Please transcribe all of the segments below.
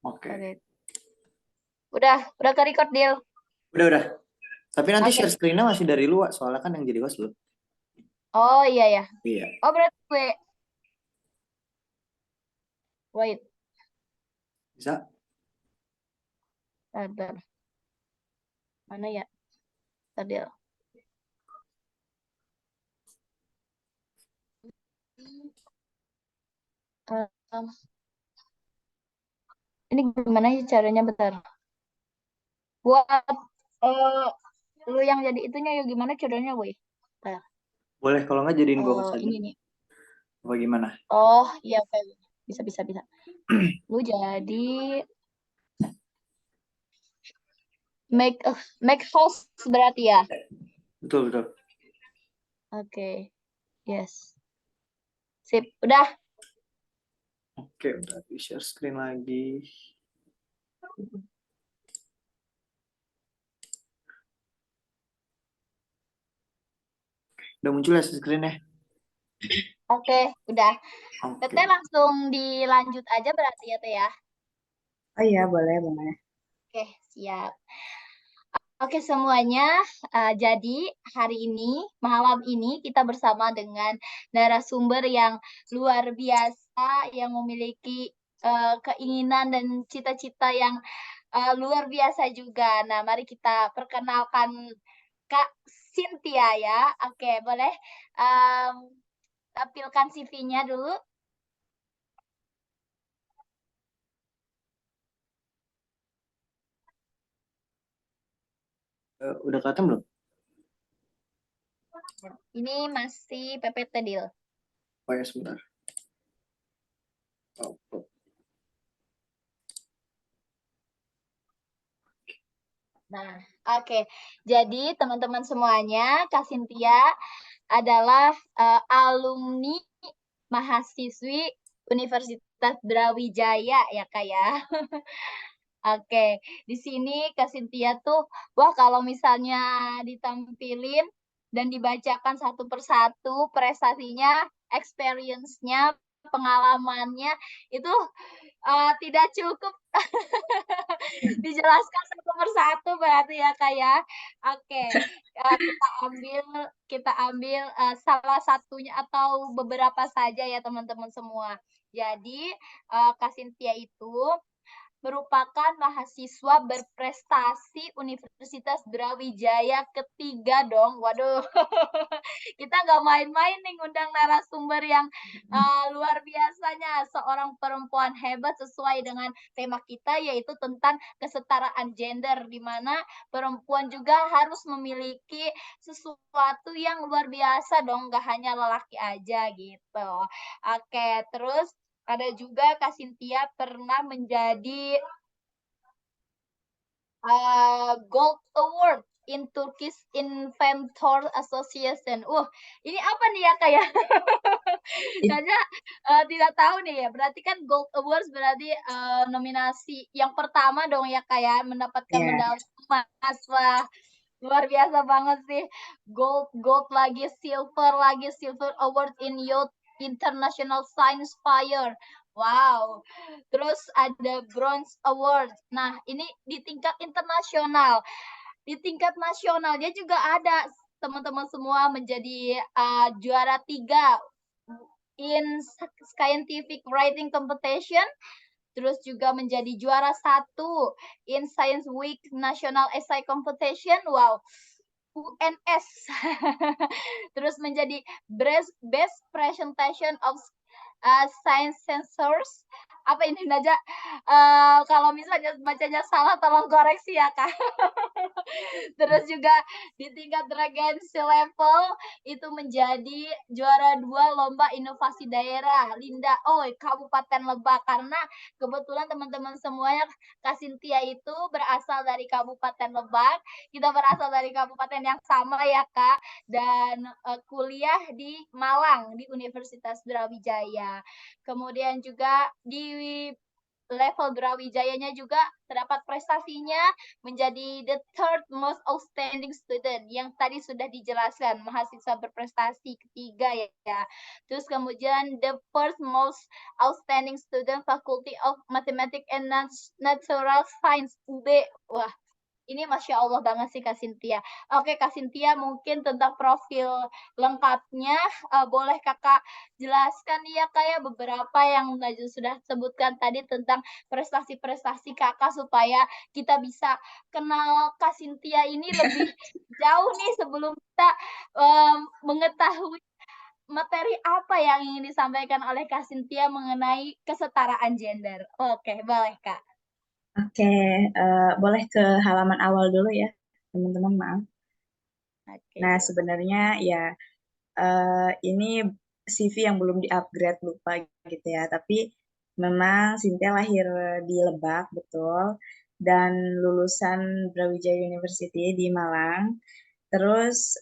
Oke. Oke. Udah ke record deal. Udah. Tapi nanti Oke. share screen-nya masih dari luar, soalnya kan yang jadi host lu. Oh iya ya. Iya. Oh berarti gue wait. Bisa? Bentar. Mana ya? Tadi. Um, ini gimana sih caranya bentar. Buat eh lu yang jadi itunya ya gimana caranya, gue? Bentar. Boleh kalau nggak jadiin gue host aja. Ini nih. Apa gimana? Oh, iya oke. Bisa bisa bisa. Lu jadi make host berarti ya. Betul, betul. Oke. Yes. Sip, udah. Oke, udah di share screen lagi. Udah muncul ya screen-nya? Oke, udah. Oke. Teteh langsung dilanjut aja berarti ya, Teh ya. Oh iya, boleh, boleh. Oke, siap. Oke semuanya, jadi hari ini, malam ini kita bersama dengan narasumber yang luar biasa, yang memiliki keinginan dan cita-cita yang luar biasa juga. Nah, mari kita perkenalkan Kak Cynthia ya. Oke, boleh em, tampilkan CV-nya dulu. Udah kelihatan belum? Ini masih PPT deal. Oh ya, sebentar. Oh. Nah, oke. Jadi teman-teman semuanya, Kak Cynthia adalah alumni mahasiswi Universitas Brawijaya ya Kak ya. Oke, di sini Kak Cynthia tuh, wah kalau misalnya ditampilin dan dibacakan satu persatu prestasinya, experience-nya, pengalamannya itu tidak cukup dijelaskan satu persatu berarti ya Kak ya. Oke, kita ambil salah satunya atau beberapa saja ya teman-teman semua. Jadi Kak Cynthia itu merupakan mahasiswa berprestasi Universitas Brawijaya ketiga dong. Waduh, kita nggak main-main nih ngundang narasumber yang luar biasanya. Seorang perempuan hebat sesuai dengan tema kita yaitu tentang kesetaraan gender, di mana perempuan juga harus memiliki sesuatu yang luar biasa dong, nggak hanya lelaki aja gitu. Oke, terus ada juga Kak Cynthia pernah menjadi Gold Award in Turkish Inventor Association. Ini apa nih ya Kak ya? Karena tidak tahu nih ya. Berarti kan Gold Awards berarti nominasi yang pertama dong ya Kak ya, mendapatkan Iya. medali emas. Wah, luar biasa banget sih. Gold lagi, Silver Award in Youth International Science Fire. Wow. Terus ada Bronze Award. Nah, ini di tingkat internasional. Di tingkat nasionalnya juga ada teman-teman semua menjadi juara 3 in scientific writing competition, terus juga menjadi juara 1 in Science Week National Essay Competition. Wow, UNS. Terus menjadi best presentation of science sensors. Apa ini Naja? Kalau misalnya bacanya salah tolong koreksi ya Kak. Terus juga di tingkat regensi level itu menjadi juara 2 lomba inovasi daerah Linda Kabupaten Lebak, karena kebetulan teman-teman semuanya Kak Cynthia itu berasal dari Kabupaten Lebak. Kita berasal dari kabupaten yang sama ya Kak, dan kuliah di Malang di Universitas Brawijaya. Kemudian juga di level Brawijayanya juga terdapat prestasinya menjadi the third most outstanding student yang tadi sudah dijelaskan, mahasiswa berprestasi ketiga ya. Terus kemudian the first most outstanding student Faculty of Mathematics and Natural Science UB. Wah, ini Masya Allah banget sih Kak Cynthia. Oke Kak Cynthia, mungkin tentang profil lengkapnya boleh Kakak jelaskan ya kayak beberapa yang Najwa sudah sebutkan tadi tentang prestasi-prestasi Kakak supaya kita bisa kenal Kak Cynthia ini lebih jauh nih sebelum kita mengetahui materi apa yang ingin disampaikan oleh Kak Cynthia mengenai kesetaraan gender. Oke, boleh Kak. Oke, boleh ke halaman awal dulu ya, teman-teman, maaf. Oke, Nah, boleh. sebenarnya ya ini CV yang belum di-upgrade, lupa gitu ya. Tapi memang Cynthia lahir di Lebak, betul. Dan lulusan Brawijaya University di Malang. Terus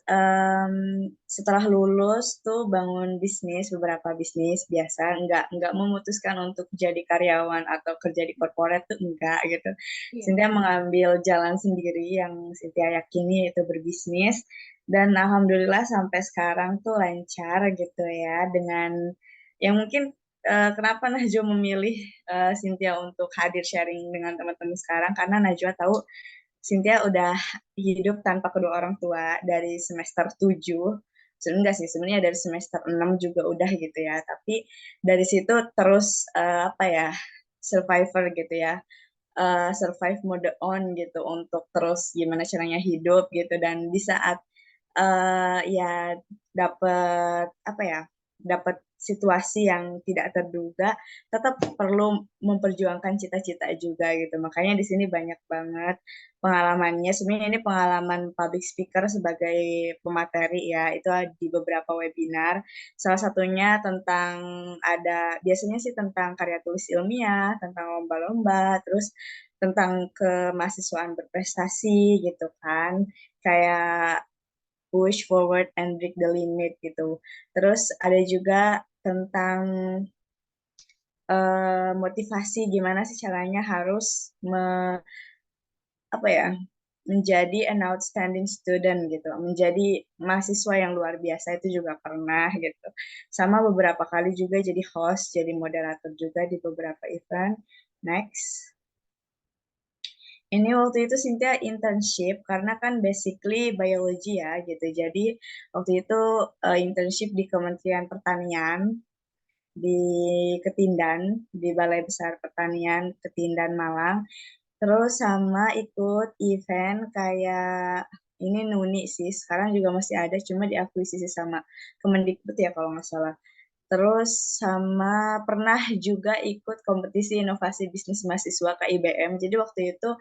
setelah lulus tuh bangun bisnis, beberapa bisnis biasa, nggak memutuskan untuk jadi karyawan atau kerja di corporate tuh enggak gitu. Iya. Cynthia mengambil jalan sendiri yang Cynthia yakini itu berbisnis, dan alhamdulillah sampai sekarang tuh lancar gitu ya, dengan yang mungkin kenapa Najwa memilih Cynthia untuk hadir sharing dengan teman-teman sekarang, karena Najwa tahu Cynthia udah hidup tanpa kedua orang tua dari semester 7. Enggak sih, sebenarnya dari semester 6 juga udah gitu ya. Tapi dari situ terus apa ya, survivor gitu ya. Survive mode on gitu untuk terus gimana caranya hidup gitu, dan di saat ya dapat apa ya, dapat situasi yang tidak terduga, tetap perlu memperjuangkan cita-cita juga gitu. Makanya di sini banyak banget pengalamannya. Sebenarnya ini pengalaman public speaker sebagai pemateri ya, itu di beberapa webinar. Salah satunya tentang biasanya sih tentang karya tulis ilmiah, tentang lomba-lomba, terus tentang kemahasiswaan berprestasi gitu kan. Kayak push forward and break the limit gitu. Terus ada juga tentang motivasi, gimana sih caranya harus apa ya, menjadi an outstanding student gitu, menjadi mahasiswa yang luar biasa, itu juga pernah gitu. Sama beberapa kali juga jadi host, jadi moderator juga di beberapa event. Next. Ini waktu itu Cynthia internship karena kan basically biology ya gitu. Jadi waktu itu internship di Kementerian Pertanian di Ketindan, di Balai Besar Pertanian Ketindan Malang. Terus sama ikut event kayak ini Nuni sih, sekarang juga masih ada, cuma diakuisisi sama Kemendikbud ya kalau nggak salah. Terus sama pernah juga ikut kompetisi inovasi bisnis mahasiswa KIBM. Jadi waktu itu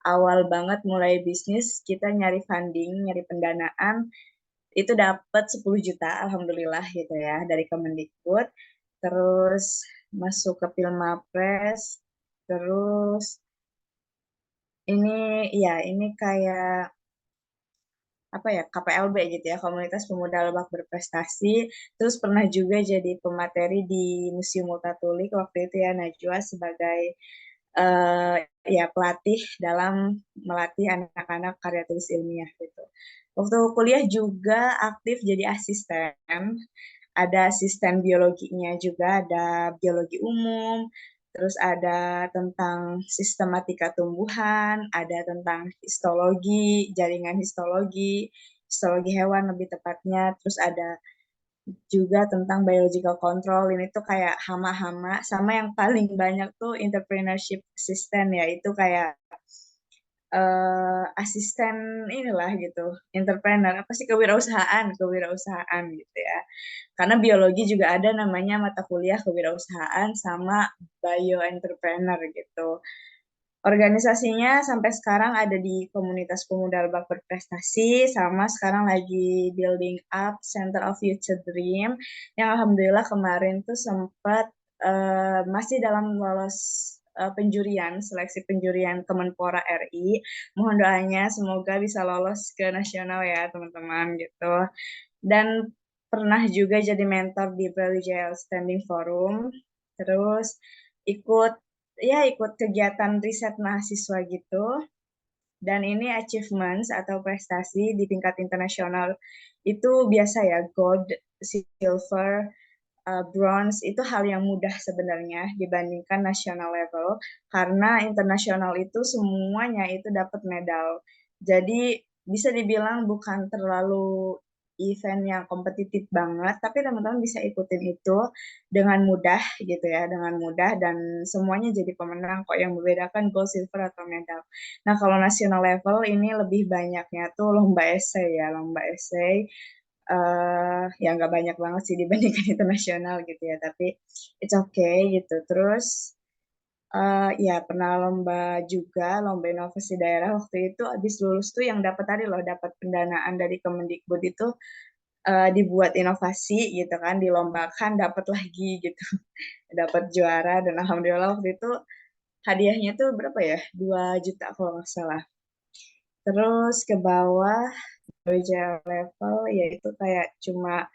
awal banget mulai bisnis, kita nyari funding, nyari pendanaan, itu dapat 10 juta, alhamdulillah gitu ya, dari Kemendikbud. Terus masuk ke Pilmapres, terus ini kayak apa ya, KPLB gitu ya, Komunitas Pemuda Lebak Berprestasi. Terus pernah juga jadi pemateri di Museum Multatuli waktu itu ya, Najwa sebagai uh, ya pelatih dalam melatih anak-anak karya tulis ilmiah gitu. Waktu kuliah juga aktif jadi asisten, ada asisten biologinya juga, ada biologi umum, terus ada tentang sistematika tumbuhan, ada tentang histologi, jaringan histologi, histologi hewan lebih tepatnya, terus ada juga tentang biological control. Ini tuh kayak hama-hama, sama yang paling banyak tuh entrepreneurship assistant ya, itu kayak asisten inilah gitu, entrepreneur, apa sih, kewirausahaan gitu ya. Karena biologi juga ada namanya mata kuliah kewirausahaan sama bioentrepreneur gitu. Organisasinya sampai sekarang ada di Komunitas Pemuda Lebak Berprestasi, sama sekarang lagi building up Center of Future Dream, yang alhamdulillah kemarin tuh sempat masih dalam lolos penjurian, seleksi penjurian Kemenpora RI. Mohon doanya semoga bisa lolos ke nasional ya teman-teman gitu. Dan pernah juga jadi mentor di Brawijaya Outstanding Forum, terus ikut ya ikut kegiatan riset mahasiswa gitu. Dan ini achievements atau prestasi di tingkat internasional itu biasa ya, gold, silver, bronze itu hal yang mudah sebenarnya dibandingkan national level karena internasional itu semuanya itu dapat medal. Jadi bisa dibilang bukan terlalu event yang kompetitif banget, tapi teman-teman bisa ikutin itu dengan mudah gitu ya, dengan mudah dan semuanya jadi pemenang kok yang membedakan gold, silver atau medal. Nah, kalau national level ini lebih banyaknya tuh lomba esai ya, lomba esai ya nggak banyak banget sih dibandingkan internasional gitu ya, tapi it's okay gitu. Terus ya pernah lomba juga, lomba inovasi daerah waktu itu habis lulus tuh yang dapat tadi loh, dapat pendanaan dari Kemendikbud itu dibuat inovasi gitu kan, dilombakan dapat lagi gitu, dapat juara dan alhamdulillah waktu itu hadiahnya tuh berapa ya, 2 juta kalau nggak salah. Terus ke bawah Georgia level yaitu kayak cuma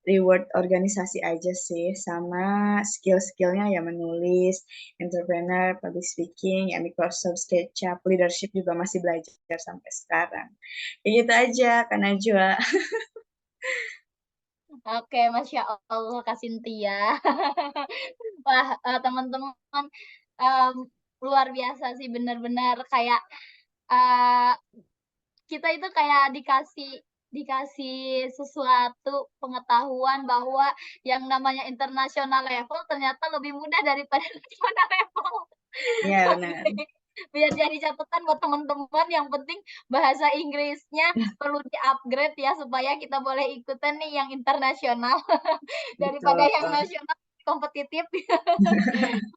reward organisasi aja sih, sama skill-skillnya ya menulis, entrepreneur, public speaking, ya Microsoft SketchUp, leadership juga masih belajar sampai sekarang. Kayak gitu aja, Kak Najwa. Oke, Masya Allah Kak Cynthia. Wah, teman-teman, mmm, luar biasa sih benar-benar kayak, eee, kita itu kayak dikasih sesuatu pengetahuan bahwa yang namanya international level ternyata lebih mudah daripada national level. Iya benar. Oke, biar jadi catatan buat teman-teman, yang penting bahasa Inggrisnya perlu di-upgrade ya supaya kita boleh ikutan nih yang internasional daripada Betul. yang nasional kompetitif.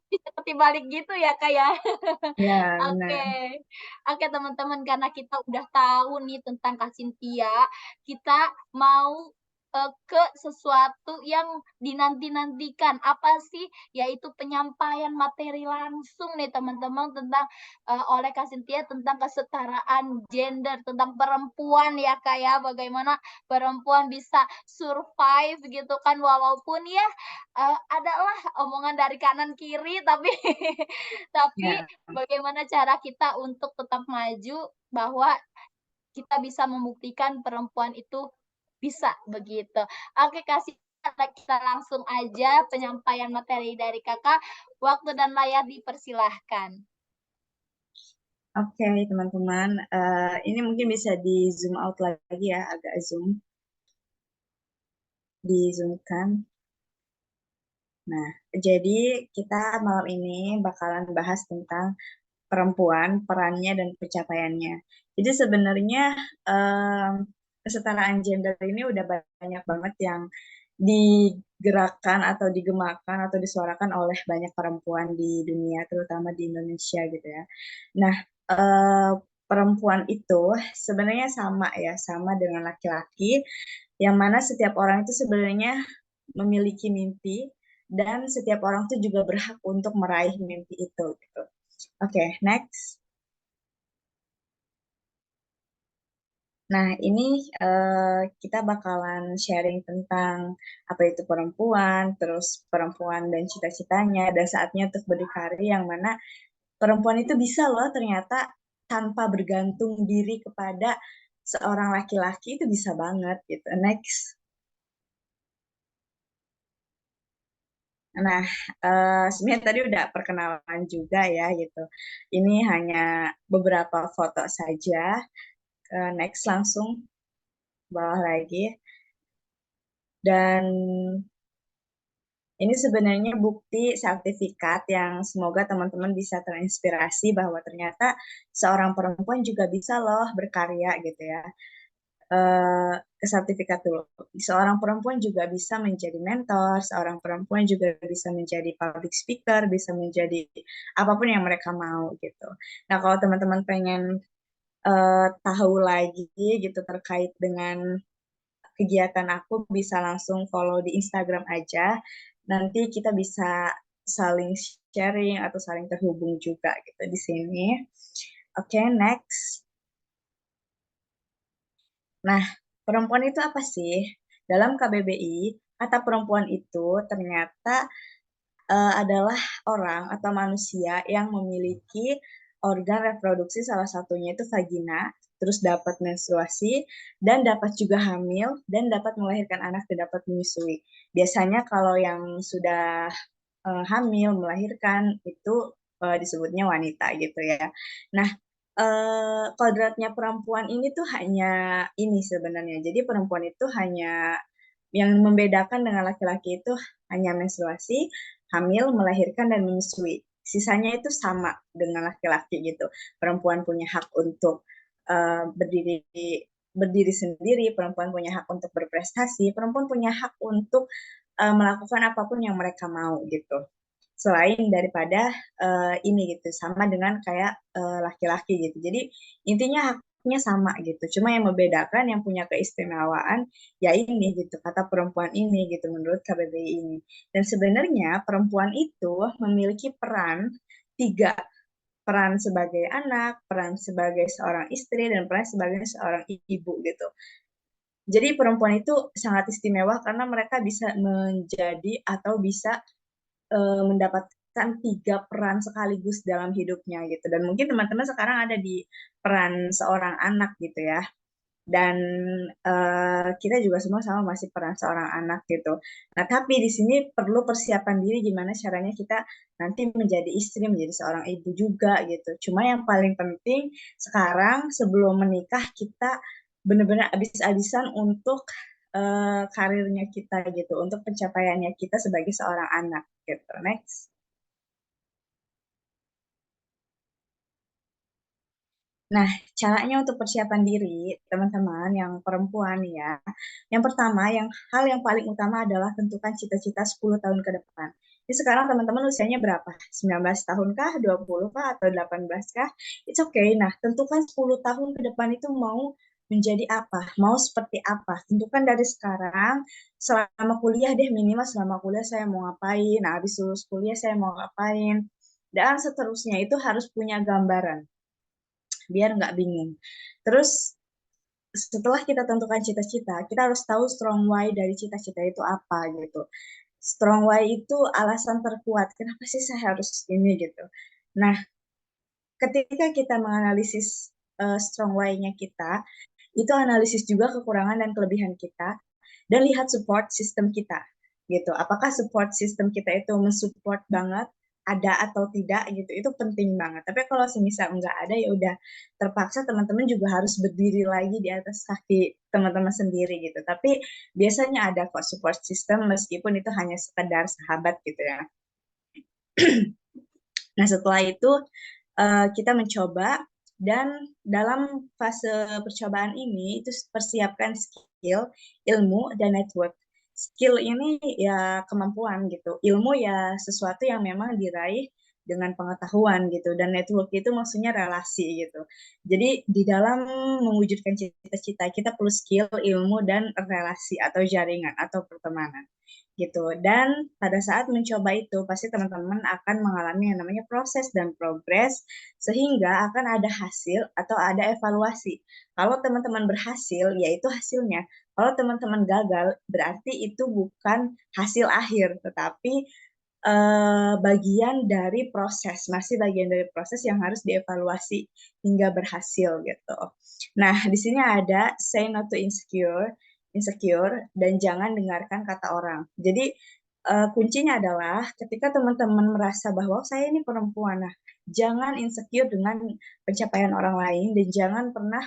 Seperti balik gitu ya, Kak, ya? Ya Oke. benar. Oke, teman-teman, karena kita udah tahu nih tentang Kak Cynthia, kita mau, ke sesuatu yang dinanti-nantikan. Apa sih? Yaitu penyampaian materi langsung nih, teman-teman, tentang, oleh Kak Cynthia tentang kesetaraan gender, tentang perempuan ya, Kak, ya. Bagaimana perempuan bisa survive gitu kan, walaupun ya, adalah omongan dari kanan kiri, tapi tapi Ya. bagaimana cara kita untuk tetap maju bahwa kita bisa membuktikan perempuan itu bisa, begitu. Oke, kita langsung aja penyampaian materi dari Kakak, waktu dan layar dipersilahkan. Oke, teman-teman, ini mungkin bisa di zoom out lagi ya, agak zoom, di zoomkan. Nah, jadi kita malam ini bakalan bahas tentang perempuan, perannya dan pencapaiannya. Jadi sebenarnya em, kesetaraan gender ini udah banyak banget yang digerakkan atau digemakan atau disuarakan oleh banyak perempuan di dunia, terutama di Indonesia gitu ya. Nah, eh, perempuan itu sebenarnya sama ya, sama dengan laki-laki, yang mana setiap orang itu sebenarnya memiliki mimpi dan setiap orang itu juga berhak untuk meraih mimpi itu gitu. Oke, next. Nah, ini kita bakalan sharing tentang apa itu perempuan, terus perempuan dan cita-citanya, dan saatnya untuk berdikari yang mana perempuan itu bisa loh ternyata tanpa bergantung diri kepada seorang laki-laki itu bisa banget gitu. Next. Nah, sebenarnya tadi udah perkenalan juga ya gitu. Ini hanya beberapa foto saja. Next langsung bawah lagi. Dan ini sebenarnya bukti sertifikat yang semoga teman-teman bisa terinspirasi bahwa ternyata seorang perempuan juga bisa loh berkarya gitu ya. Ke sertifikat dulu. Seorang perempuan juga bisa menjadi mentor, seorang perempuan juga bisa menjadi public speaker, bisa menjadi apapun yang mereka mau gitu. Nah, kalau teman-teman pengen tahu lagi gitu terkait dengan kegiatan aku, bisa langsung follow di Instagram aja. Nanti kita bisa saling sharing atau saling terhubung juga gitu di sini. Oke, next. Nah, perempuan itu apa sih? Dalam KBBI, kata perempuan itu ternyata adalah orang atau manusia yang memiliki organ reproduksi, salah satunya itu vagina, terus dapat menstruasi, dan dapat juga hamil, dan dapat melahirkan anak dan dapat menyusui. Biasanya kalau yang sudah hamil, melahirkan, itu disebutnya wanita gitu ya. Nah, kodratnya perempuan ini tuh hanya ini sebenarnya. Jadi perempuan itu hanya yang membedakan dengan laki-laki itu hanya menstruasi, hamil, melahirkan, dan menyusui. Sisanya itu sama dengan laki-laki gitu. Perempuan punya hak untuk berdiri berdiri sendiri, perempuan punya hak untuk berprestasi, perempuan punya hak untuk melakukan apapun yang mereka mau gitu. Selain daripada ini gitu, sama dengan kayak laki-laki gitu. Jadi intinya haknya sama gitu. Cuma yang membedakan yang punya keistimewaan ya ini gitu, kata perempuan ini gitu menurut KBBI ini. Dan sebenarnya perempuan itu memiliki peran tiga, peran sebagai anak, peran sebagai seorang istri, dan peran sebagai seorang ibu gitu. Jadi perempuan itu sangat istimewa karena mereka bisa menjadi atau bisa mendapatkan tiga peran sekaligus dalam hidupnya gitu. Dan mungkin teman-teman sekarang ada di peran seorang anak gitu ya. Dan kita juga semua sama masih peran seorang anak gitu. Nah, tapi di sini perlu persiapan diri gimana caranya kita nanti menjadi istri, menjadi seorang ibu juga gitu. Cuma yang paling penting sekarang sebelum menikah kita benar-benar habis-habisan untuk karirnya kita gitu, untuk pencapaiannya kita sebagai seorang anak gitu. Next. Nah, caranya untuk persiapan diri, teman-teman yang perempuan ya. Yang pertama, hal yang paling utama adalah tentukan cita-cita 10 tahun ke depan. Jadi sekarang teman-teman usianya berapa? 19 tahun kah? 20 kah? Atau 18 kah? It's okay. Nah, tentukan 10 tahun ke depan itu mau menjadi apa? Mau seperti apa? Tentukan dari sekarang, selama kuliah deh, minimal selama kuliah saya mau ngapain, nah, habis lulus kuliah saya mau ngapain, dan seterusnya itu harus punya gambaran biar nggak bingung. Terus setelah kita tentukan cita-cita, kita harus tahu strong why dari cita-cita itu apa gitu. Strong why itu alasan terkuat. Kenapa sih saya harus ini gitu. Nah, ketika kita menganalisis strong why-nya kita, itu analisis juga kekurangan dan kelebihan kita, dan lihat support system kita gitu. Apakah support system kita itu mensupport banget, ada atau tidak gitu, itu penting banget. Tapi kalau semisal nggak ada, ya udah terpaksa teman-teman juga harus berdiri lagi di atas kaki teman-teman sendiri gitu. Tapi biasanya ada kok support system meskipun itu hanya sekedar sahabat gitu ya. Nah, setelah itu kita mencoba, dan dalam fase percobaan ini itu persiapkan skill, ilmu, dan network. Skill ini ya kemampuan gitu, ilmu ya sesuatu yang memang diraih dengan pengetahuan gitu, dan network itu maksudnya relasi gitu. Jadi di dalam mewujudkan cita-cita kita perlu skill, ilmu, dan relasi atau jaringan atau pertemanan gitu. Dan pada saat mencoba itu pasti teman-teman akan mengalami yang namanya proses dan progres, sehingga akan ada hasil atau ada evaluasi. Kalau teman-teman berhasil, ya itu hasilnya. Kalau teman-teman gagal, berarti itu bukan hasil akhir, tetapi bagian dari proses, masih bagian dari proses yang harus dievaluasi hingga berhasil gitu. Nah, di sini ada say no to insecure, dan jangan dengarkan kata orang. Jadi kuncinya adalah ketika teman-teman merasa bahwa saya ini perempuan, nah jangan insecure dengan pencapaian orang lain, dan jangan pernah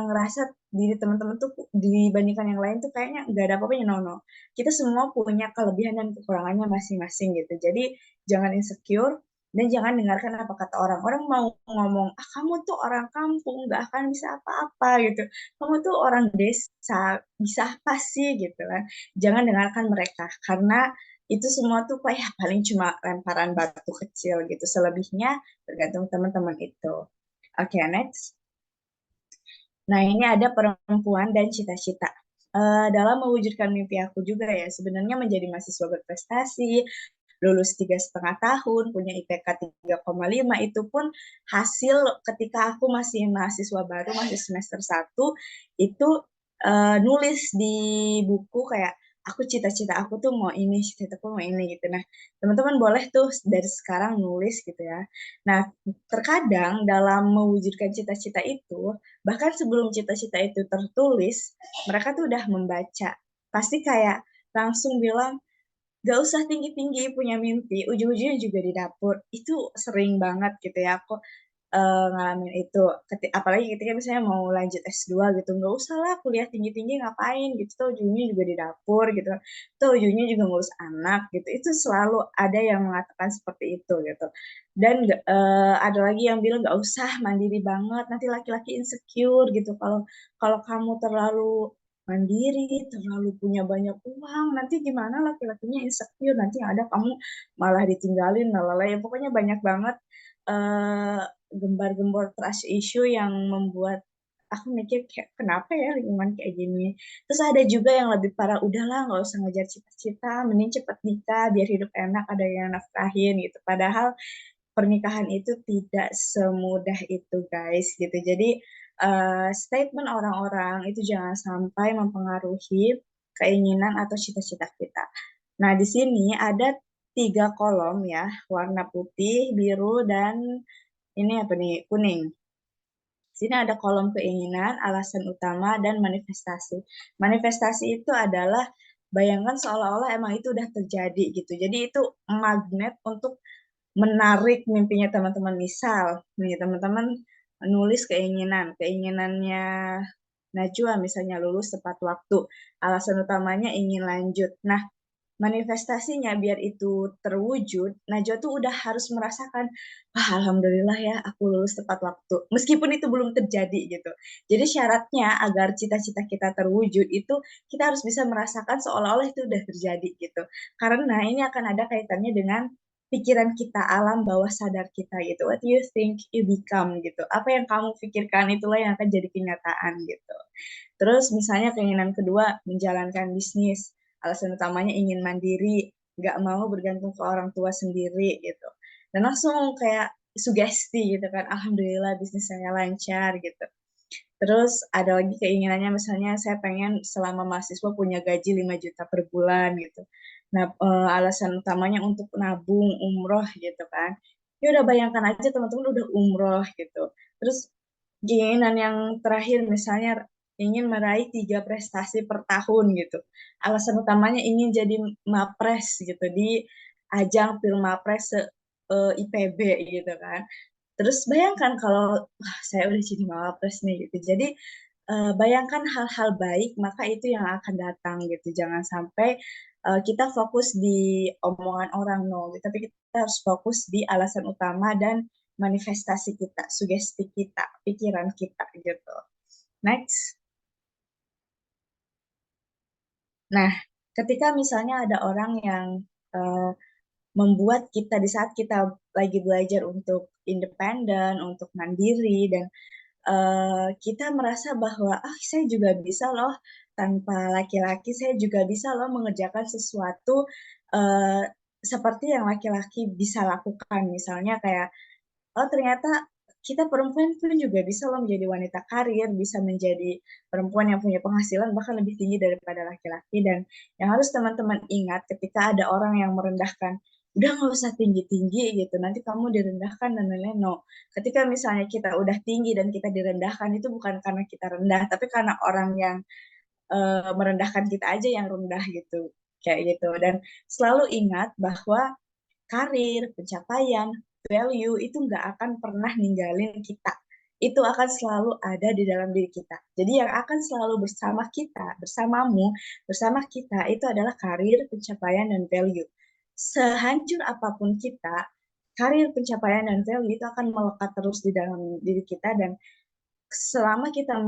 ngerasa diri teman-teman tuh dibandingkan yang lain tuh kayaknya nggak ada apa-apanya. No. Kita semua punya kelebihan dan kekurangannya masing-masing gitu. Jadi jangan insecure, dan jangan dengarkan apa kata orang. Orang mau ngomong, kamu tuh orang kampung, nggak akan bisa apa-apa gitu. Kamu tuh orang desa, bisa apa sih gitu kan. Jangan dengarkan mereka, karena itu semua tuh kayak paling cuma lemparan batu kecil gitu. Selebihnya tergantung teman-teman itu. Oke, next. Nah, ini ada perempuan dan cita-cita. Dalam mewujudkan mimpi aku juga ya, sebenarnya menjadi mahasiswa berprestasi, lulus 3,5 tahun, punya IPK 3,5, itu pun hasil ketika aku masih mahasiswa baru, masih semester 1, itu nulis di buku kayak cita-cita aku tuh mau ini, cita-citaku mau ini gitu. Nah, teman-teman boleh tuh dari sekarang nulis gitu ya. Nah, terkadang dalam mewujudkan cita-cita itu, bahkan sebelum cita-cita itu tertulis, mereka tuh udah membaca. Pasti kayak langsung bilang, gak usah tinggi-tinggi punya mimpi, ujung-ujungnya juga di dapur. Itu sering banget gitu ya, aku ngalamin itu. Apalagi ketika misalnya mau lanjut S2 gitu, nggak usah lah kuliah tinggi-tinggi ngapain gitu, tuh ujungnya juga di dapur gitu, tuh ujungnya juga ngurus anak gitu. Itu selalu ada yang mengatakan seperti itu gitu. Dan ada lagi yang bilang nggak usah mandiri banget, nanti laki-laki insecure gitu. Kalau kalau kamu terlalu mandiri, terlalu punya banyak uang, nanti gimana laki-lakinya insecure, nanti yang ada kamu malah ditinggalin, lalala, ya pokoknya banyak banget eh, gembar-gembor trust issue yang membuat aku mikir kayak kenapa ya lingkungan kayak gini. Terus ada juga yang lebih parah, udahlah nggak usah ngejar cita-cita, mending cepet nikah biar hidup enak, ada yang nafkahin gitu. Padahal pernikahan itu tidak semudah itu guys gitu. Jadi statement orang-orang itu jangan sampai mempengaruhi keinginan atau cita-cita kita. Nah, di sini ada 3 kolom ya, warna putih, biru, dan ini apa nih, kuning. Sini ada kolom keinginan, alasan utama, dan manifestasi. Manifestasi itu adalah bayangkan seolah-olah emang itu udah terjadi gitu. Jadi itu magnet untuk menarik mimpinya teman-teman. Misal, nih teman-teman nulis keinginannya Najwa misalnya lulus tepat waktu. Alasan utamanya ingin lanjut. Nah, manifestasinya biar itu terwujud, Najwa tuh udah harus merasakan, wah alhamdulillah ya aku lulus tepat waktu. Meskipun itu belum terjadi gitu. Jadi syaratnya agar cita-cita kita terwujud itu kita harus bisa merasakan seolah-olah itu udah terjadi gitu. Karena ini akan ada kaitannya dengan pikiran kita, alam bawah sadar kita gitu. What you think you become gitu. Apa yang kamu pikirkan itulah yang akan jadi kenyataan gitu. Terus misalnya keinginan kedua, menjalankan bisnis. Alasan utamanya ingin mandiri, nggak mau bergantung ke orang tua sendiri gitu. Dan langsung kayak sugesti gitu kan, alhamdulillah bisnis saya lancar gitu. Terus ada lagi keinginannya misalnya saya pengen selama mahasiswa punya gaji 5 juta per bulan gitu. Nah, alasan utamanya untuk nabung umroh gitu kan. Ya udah bayangkan aja teman-teman udah umroh gitu. Terus keinginan yang terakhir misalnya ingin meraih 3 prestasi per tahun gitu. Alasan utamanya ingin jadi mapres gitu di ajang Pilmapres IPB gitu kan. Terus bayangkan kalau wah, saya udah jadi mapres nih gitu. Jadi bayangkan hal-hal baik maka itu yang akan datang gitu. Jangan sampai kita fokus di omongan orang no, gitu. Tapi kita harus fokus di alasan utama dan manifestasi kita, sugesti kita, pikiran kita gitu. Next. Nah, ketika misalnya ada orang yang uh, membuat kita di saat kita lagi belajar untuk independen, untuk mandiri, dan kita merasa bahwa saya juga bisa loh tanpa laki-laki, saya juga bisa loh mengerjakan sesuatu uh, seperti yang laki-laki bisa lakukan. Misalnya kayak oh ternyata kita perempuan pun juga bisa loh menjadi wanita karir, bisa menjadi perempuan yang punya penghasilan bahkan lebih tinggi daripada laki-laki. Dan yang harus teman-teman ingat ketika ada orang yang merendahkan, udah nggak usah tinggi-tinggi gitu, nanti kamu direndahkan dan lain-lain. No, ketika misalnya kita udah tinggi dan kita direndahkan itu bukan karena kita rendah, tapi karena orang yang merendahkan kita aja yang rendah gitu, kayak gitu. Dan selalu ingat bahwa karir, pencapaian, value itu nggak akan pernah ninggalin kita. Itu akan selalu ada di dalam diri kita. Jadi yang akan selalu bersama kita, bersamamu, bersama kita itu adalah karir, pencapaian, dan value. Sehancur apapun kita, karir, pencapaian, dan value itu akan melekat terus di dalam diri kita dan selama kita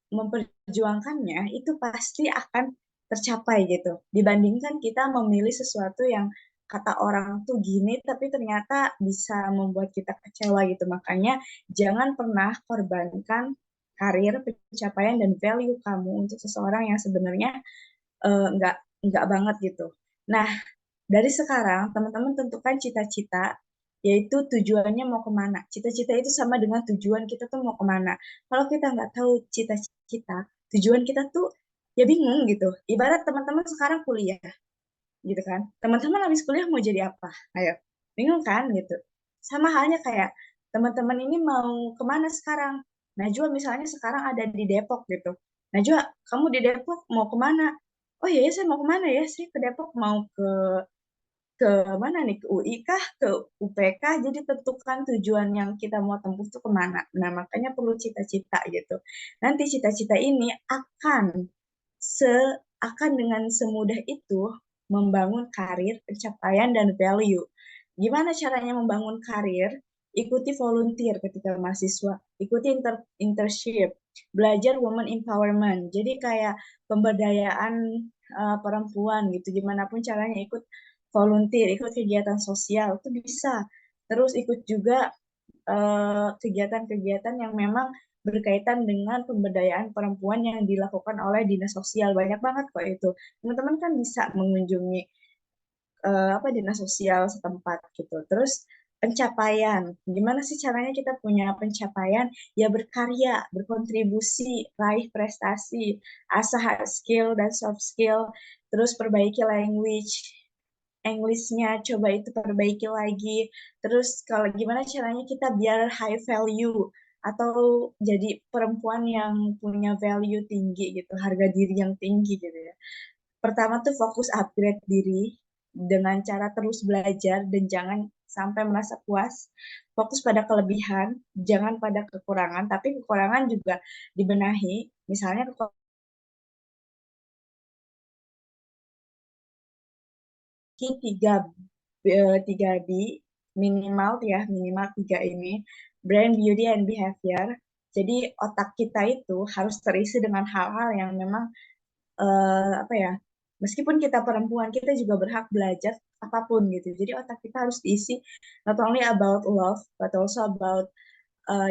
memperjuangkannya itu pasti akan tercapai gitu. Dibandingkan kita memilih sesuatu yang kata orang tuh gini tapi ternyata bisa membuat kita kecewa gitu. Makanya jangan pernah korbankan karir, pencapaian dan value kamu untuk seseorang yang sebenarnya nggak banget gitu. Nah, dari sekarang teman-teman tentukan cita-cita yaitu tujuannya mau kemana. Cita-cita itu sama dengan tujuan kita tuh mau kemana. Kalau kita nggak tahu cita-cita, tujuan kita tuh ya bingung gitu. Ibarat teman-teman sekarang kuliah, gitu kan. Teman-teman habis kuliah mau jadi apa? Ayo, bingung kan gitu. Sama halnya kayak teman-teman ini mau kemana sekarang? Najwa misalnya sekarang ada di Depok gitu. Najwa, kamu di Depok mau kemana? Oh iya, ya, saya mau kemana ya? Saya ke Depok mau ke mana nih? Ke UI kah? Ke UPK? Jadi tentukan tujuan yang kita mau tempuh itu kemana. Nah, makanya perlu cita-cita gitu. Nanti cita-cita ini se akan dengan semudah itu membangun karir, pencapaian, dan value. Gimana caranya membangun karir? Ikuti volunteer ketika mahasiswa, ikuti internship, belajar woman empowerment. Jadi kayak pemberdayaan perempuan gitu. Gimana pun caranya ikut volunteer, ikut kegiatan sosial itu bisa. Terus ikut juga kegiatan-kegiatan yang memang berkaitan dengan pemberdayaan perempuan yang dilakukan oleh dinas sosial. Banyak banget kok itu. Teman-teman kan bisa mengunjungi dinas sosial setempat gitu. Terus pencapaian. Gimana sih caranya kita punya pencapaian? Ya berkarya, berkontribusi, raih prestasi, asah hard skill dan soft skill, terus perbaiki language, English-nya coba itu perbaiki lagi. Terus kalau gimana caranya kita biar high value atau jadi perempuan yang punya value tinggi gitu, harga diri yang tinggi gitu ya. Pertama tuh fokus upgrade diri dengan cara terus belajar dan jangan sampai merasa puas. Fokus pada kelebihan, jangan pada kekurangan, tapi kekurangan juga dibenahi. Misalnya tiga tiga B minimal ya, minimal tiga ini, brand, beauty, and behavior. Jadi otak kita itu harus terisi dengan hal-hal yang memang apa ya, meskipun kita perempuan kita juga berhak belajar apapun gitu. Jadi otak kita harus diisi not only about love but also about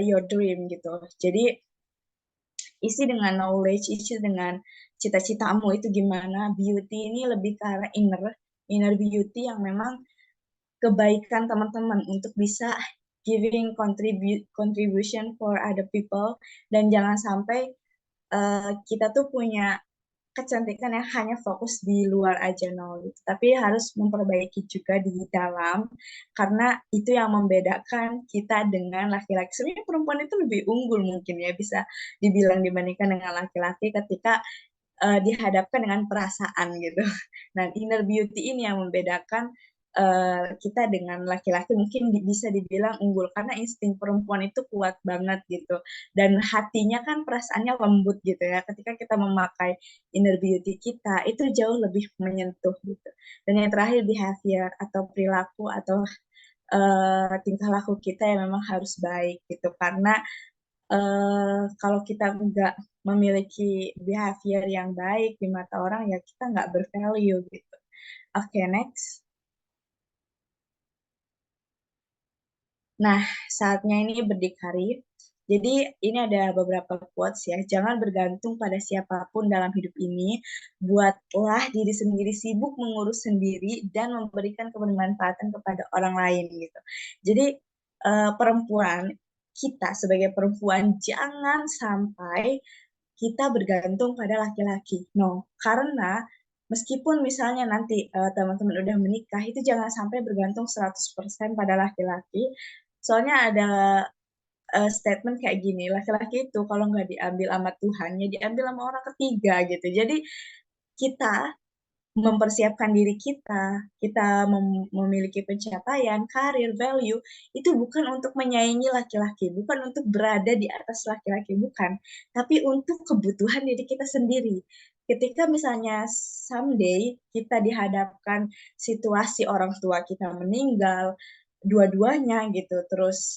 your dream gitu. Jadi isi dengan knowledge, isi dengan cita-citamu itu gimana. Beauty ini lebih ke arah inner beauty yang memang kebaikan teman-teman untuk bisa giving contribution for other people, dan jangan sampai kita tuh punya kecantikan yang hanya fokus di luar aja gitu. Tapi harus memperbaiki juga di dalam, karena itu yang membedakan kita dengan laki-laki. Sebenarnya perempuan itu lebih unggul mungkin ya, bisa dibilang dibandingkan dengan laki-laki ketika dihadapkan dengan perasaan gitu. Nah, inner beauty ini yang membedakan kita dengan laki-laki, mungkin bisa dibilang unggul karena insting perempuan itu kuat banget gitu, dan hatinya kan perasaannya lembut gitu ya. Ketika kita memakai inner beauty kita itu jauh lebih menyentuh gitu. Dan yang terakhir behavior atau perilaku atau tingkah laku kita yang memang harus baik gitu, karena kalau kita nggak memiliki behavior yang baik di mata orang ya kita nggak bervalue gitu. Oke, next. Nah, saatnya ini berdikari. Jadi ini ada beberapa quotes ya. Jangan bergantung pada siapapun dalam hidup ini. Buatlah diri sendiri, sibuk mengurus sendiri dan memberikan kebermanfaatan kepada orang lain gitu. Jadi perempuan, kita sebagai perempuan jangan sampai kita bergantung pada laki-laki. No, karena meskipun misalnya nanti teman-teman udah menikah, itu jangan sampai bergantung 100% pada laki-laki. Soalnya ada statement kayak gini, laki-laki itu kalau nggak diambil sama Tuhan, ya diambil sama orang ketiga gitu. Jadi kita mempersiapkan diri kita, kita memiliki pencapaian, karir, value, itu bukan untuk menyaingi laki-laki, bukan untuk berada di atas laki-laki, bukan. Tapi untuk kebutuhan diri kita sendiri. Ketika misalnya someday kita dihadapkan situasi orang tua kita meninggal, dua-duanya gitu, terus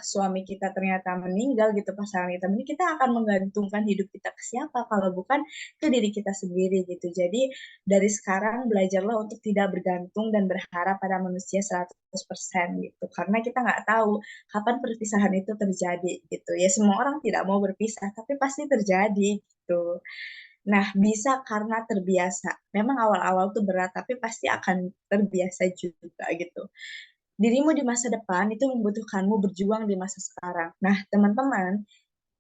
suami kita ternyata meninggal gitu, pasangan kita meninggal, kita akan menggantungkan hidup kita ke siapa kalau bukan ke diri kita sendiri gitu. Jadi dari sekarang belajarlah untuk tidak bergantung dan berharap pada manusia 100% gitu. Karena kita nggak tahu kapan perpisahan itu terjadi gitu. Ya semua orang tidak mau berpisah, tapi pasti terjadi gitu. Nah, bisa karena terbiasa. Memang awal-awal tuh berat, tapi pasti akan terbiasa juga gitu. Dirimu di masa depan itu membutuhkanmu berjuang di masa sekarang. Nah, teman-teman,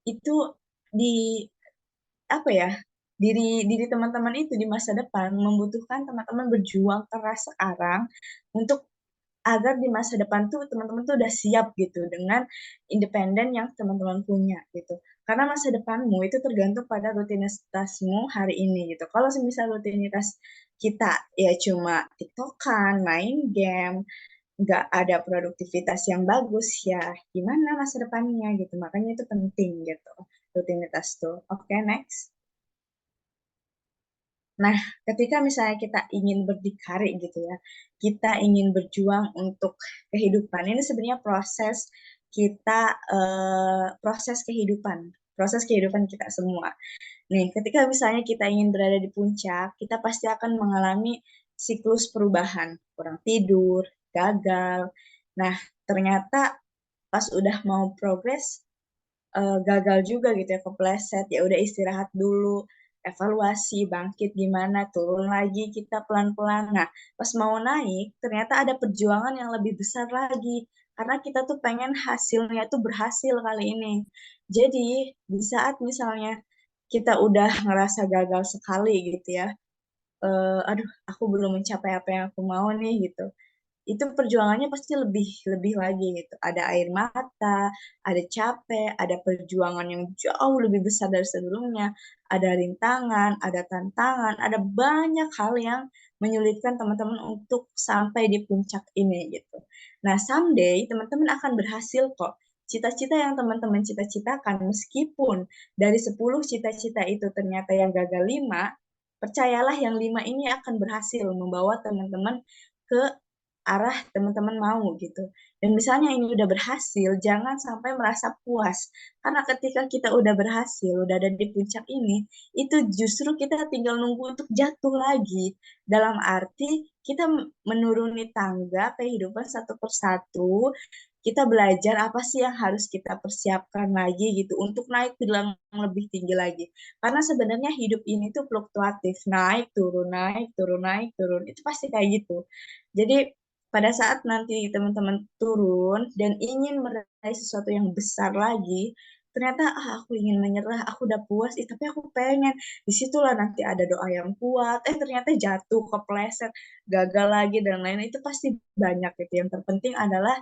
itu di apa ya? diri diri teman-teman itu di masa depan membutuhkan teman-teman berjuang keras sekarang untuk agar di masa depan tuh teman-teman tuh udah siap gitu dengan independen yang teman-teman punya gitu. Karena masa depanmu itu tergantung pada rutinitasmu hari ini gitu. Kalau semisal rutinitas kita ya cuma TikTokan, main game, nggak ada produktivitas yang bagus, ya gimana masa depannya gitu. Makanya itu penting gitu, rutinitas tuh. Oke, next. Nah, ketika misalnya kita ingin berdikari gitu ya, kita ingin berjuang untuk kehidupan. Ini sebenarnya proses kehidupan kita semua. Nih, ketika misalnya kita ingin berada di puncak, kita pasti akan mengalami siklus perubahan, kurang tidur, gagal. Nah, ternyata pas udah mau progres, gagal juga gitu ya, kepleset, ya udah istirahat dulu, evaluasi, bangkit gimana, turun lagi kita pelan-pelan. Nah, pas mau naik, ternyata ada perjuangan yang lebih besar lagi, karena kita tuh pengen hasilnya tuh berhasil kali ini. Jadi, di saat misalnya kita udah ngerasa gagal sekali gitu ya, aduh, aku belum mencapai apa yang aku mau nih gitu, itu perjuangannya pasti lebih lebih lagi gitu. Ada air mata, ada capek, ada perjuangan yang jauh lebih besar dari sebelumnya, ada rintangan, ada tantangan, ada banyak hal yang menyulitkan teman-teman untuk sampai di puncak ini gitu. Nah, someday teman-teman akan berhasil kok. Cita-cita yang teman-teman cita-citakan, meskipun dari 10 cita-cita itu ternyata yang gagal 5, percayalah yang 5 ini akan berhasil membawa teman-teman ke arah teman-teman mau gitu. Dan misalnya ini udah berhasil, jangan sampai merasa puas. Karena ketika kita udah berhasil, udah ada di puncak ini, itu justru kita tinggal nunggu untuk jatuh lagi. Dalam arti kita menuruni tangga kehidupan satu persatu, kita belajar apa sih yang harus kita persiapkan lagi gitu untuk naik ke yang lebih tinggi lagi. Karena sebenarnya hidup ini tuh fluktuatif, naik turun, naik turun, naik turun. Itu pasti kayak gitu. Jadi pada saat nanti teman-teman turun dan ingin meraih sesuatu yang besar lagi, ternyata aku ingin menyerah, aku udah puas, tapi aku pengen. Disitulah nanti ada doa yang kuat, ternyata jatuh, kepleset, gagal lagi dan lain-lain, itu pasti banyak gitu. Yang terpenting adalah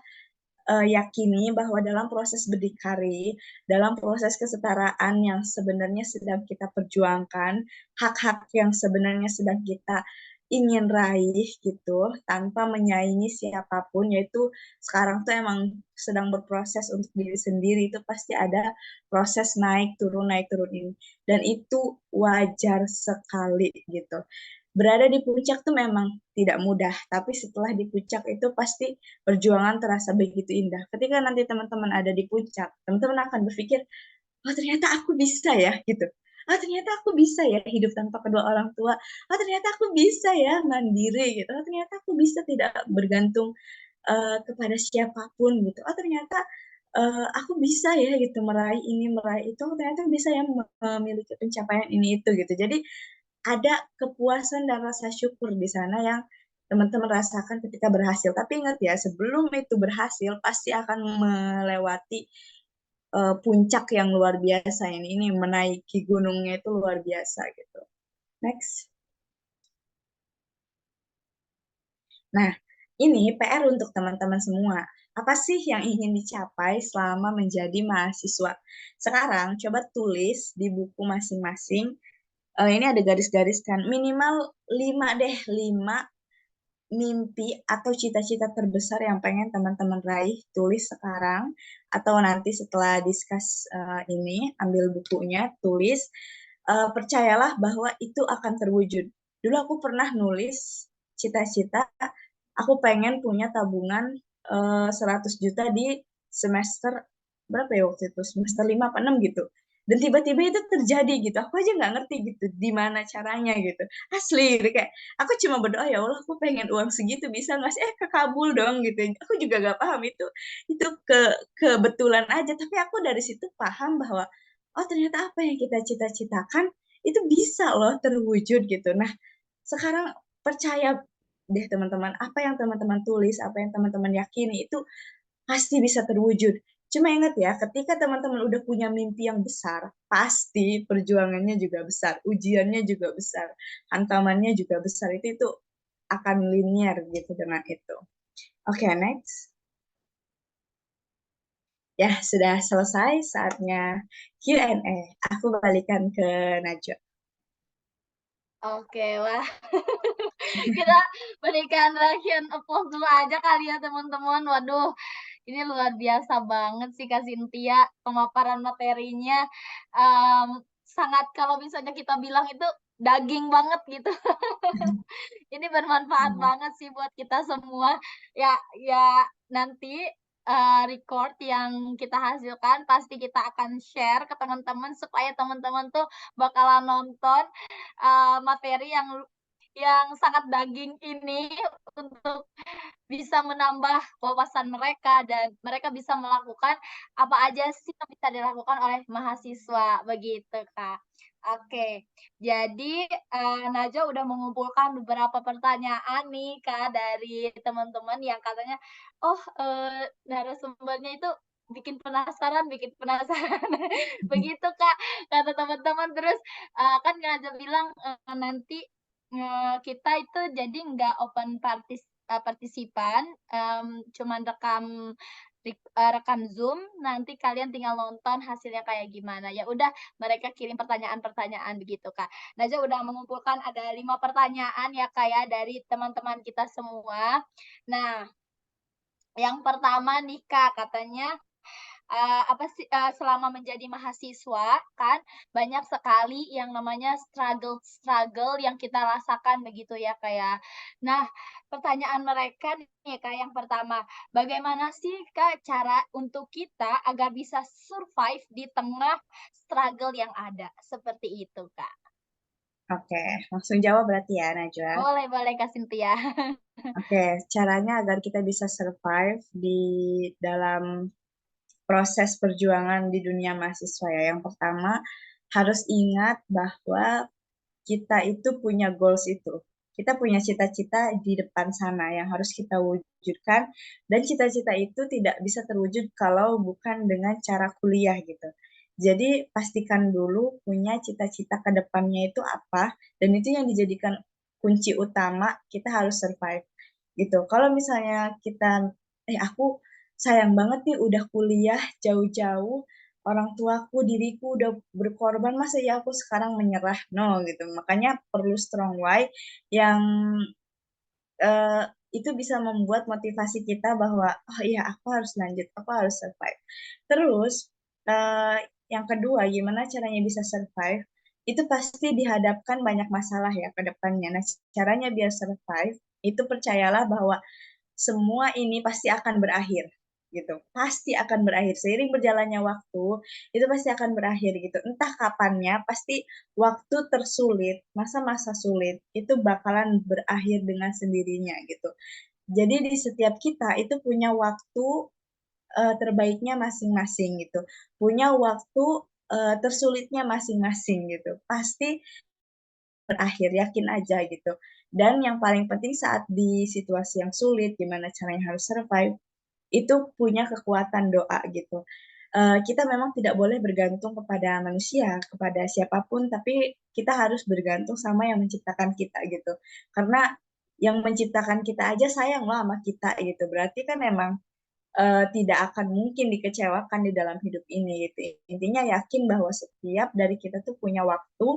yakini bahwa dalam proses berdikari, dalam proses kesetaraan yang sebenarnya sedang kita perjuangkan, hak-hak yang sebenarnya sedang kita ingin raih gitu, tanpa menyaingi siapapun, yaitu sekarang tuh emang sedang berproses untuk diri sendiri, itu pasti ada proses naik turun ini. Dan itu wajar sekali gitu. Berada di puncak tuh memang tidak mudah, tapi setelah di puncak itu pasti perjuangan terasa begitu indah. Ketika nanti teman-teman ada di puncak, teman-teman akan berpikir, oh ternyata aku bisa ya, gitu. Oh ternyata aku bisa ya hidup tanpa kedua orang tua. Oh ternyata aku bisa ya mandiri, gitu. Oh ternyata aku bisa tidak bergantung kepada siapapun, gitu. Oh ternyata aku bisa ya gitu meraih ini, meraih itu. Oh ternyata bisa ya memiliki pencapaian ini itu, gitu. Jadi ada kepuasan dan rasa syukur di sana yang teman-teman rasakan ketika berhasil. Tapi ingat ya, sebelum itu berhasil, pasti akan melewati puncak yang luar biasa ini. Ini menaiki gunungnya itu luar biasa gitu. Next. Nah, ini PR untuk teman-teman semua. Apa sih yang ingin dicapai selama menjadi mahasiswa? Sekarang coba tulis di buku masing-masing. Ini ada garis-garis kan. Minimal 5 deh, 5 mimpi atau cita-cita terbesar yang pengen teman-teman raih, tulis sekarang atau nanti setelah discuss ini, ambil bukunya, tulis. Percayalah bahwa itu akan terwujud. Dulu aku pernah nulis cita-cita, aku pengen punya tabungan 100 juta di semester berapa ya waktu itu, semester 5 apa 6 gitu. Dan tiba-tiba itu terjadi gitu, aku aja nggak ngerti gitu, di mana caranya gitu. Asli, gitu. Kayak aku cuma berdoa, ya Allah aku pengen uang segitu bisa nggak sih, kekabul dong gitu. Aku juga nggak paham itu kebetulan aja, tapi aku dari situ paham bahwa oh ternyata apa yang kita cita-citakan itu bisa loh terwujud gitu. Nah sekarang percaya deh teman-teman, apa yang teman-teman tulis, apa yang teman-teman yakini itu pasti bisa terwujud. Cuma ingat ya, ketika teman-teman udah punya mimpi yang besar, pasti perjuangannya juga besar, ujiannya juga besar, hantamannya juga besar. Itu akan linear gitu dengan itu. Oke, next. Ya, sudah selesai saatnya Q&A. Aku balikan ke Najwa. Oke, wah. Kita berikan round applause dulu aja kali ya teman-teman. Waduh, ini luar biasa banget sih Kak Cynthia, pemaparan materinya sangat kalau misalnya kita bilang itu daging banget gitu. Ini bermanfaat banget sih buat kita semua. Ya nanti record yang kita hasilkan pasti kita akan share ke teman-teman supaya teman-teman tuh bakalan nonton materi yang sangat daging ini untuk bisa menambah wawasan mereka dan mereka bisa melakukan apa aja sih yang bisa dilakukan oleh mahasiswa begitu Kak. Oke, jadi Najwa udah mengumpulkan beberapa pertanyaan nih Kak dari teman-teman yang katanya, oh narasumbernya itu bikin penasaran. Begitu Kak, kata teman-teman. Terus kan Najwa bilang nanti kita itu jadi nggak open partisipan, cuman rekam Zoom, nanti kalian tinggal nonton hasilnya kayak gimana. Ya udah, mereka kirim pertanyaan-pertanyaan begitu, Kak. Najwa udah mengumpulkan ada 5 pertanyaan ya, Kak, ya, dari teman-teman kita semua. Nah, yang pertama nih, Kak, katanya selama menjadi mahasiswa kan banyak sekali yang namanya struggle yang kita rasakan begitu ya kayak. Nah, pertanyaan mereka nih Kak yang pertama, bagaimana sih Kak cara untuk kita agar bisa survive di tengah struggle yang ada? Seperti itu, Kak. Oke, langsung jawab berarti ya, Najwa. Boleh Kak Cynthia. Oke, caranya agar kita bisa survive di dalam proses perjuangan di dunia mahasiswa ya. Yang pertama, harus ingat bahwa kita itu punya goals itu. Kita punya cita-cita di depan sana yang harus kita wujudkan, dan cita-cita itu tidak bisa terwujud kalau bukan dengan cara kuliah gitu. Jadi pastikan dulu punya cita-cita ke depannya itu apa, dan itu yang dijadikan kunci utama kita harus survive gitu. Kalau misalnya kita, aku sayang banget nih udah kuliah jauh-jauh, orang tuaku, diriku udah berkorban, masa ya aku sekarang menyerah? No, gitu. Makanya perlu strong why yang uh, itu bisa membuat motivasi kita bahwa, oh iya aku harus lanjut, aku harus survive. Terus, uh, yang kedua, gimana caranya bisa survive? Itu pasti dihadapkan banyak masalah ya ke depannya. Nah, caranya biar survive, itu percayalah bahwa semua ini pasti akan berakhir gitu, pasti akan berakhir seiring berjalannya waktu, itu pasti akan berakhir gitu, entah kapannya, pasti waktu tersulit, masa-masa sulit itu bakalan berakhir dengan sendirinya gitu. Jadi di setiap kita itu punya waktu terbaiknya masing-masing gitu, punya waktu tersulitnya masing-masing gitu, pasti berakhir, yakin aja gitu. Dan yang paling penting saat di situasi yang sulit, gimana caranya harus survive, itu punya kekuatan doa gitu. Kita memang tidak boleh bergantung kepada manusia, kepada siapapun, tapi kita harus bergantung sama yang menciptakan kita gitu. Karena yang menciptakan kita aja sayang loh sama kita gitu. Berarti kan emang tidak akan mungkin dikecewakan di dalam hidup ini gitu. Intinya yakin bahwa setiap dari kita tuh punya waktu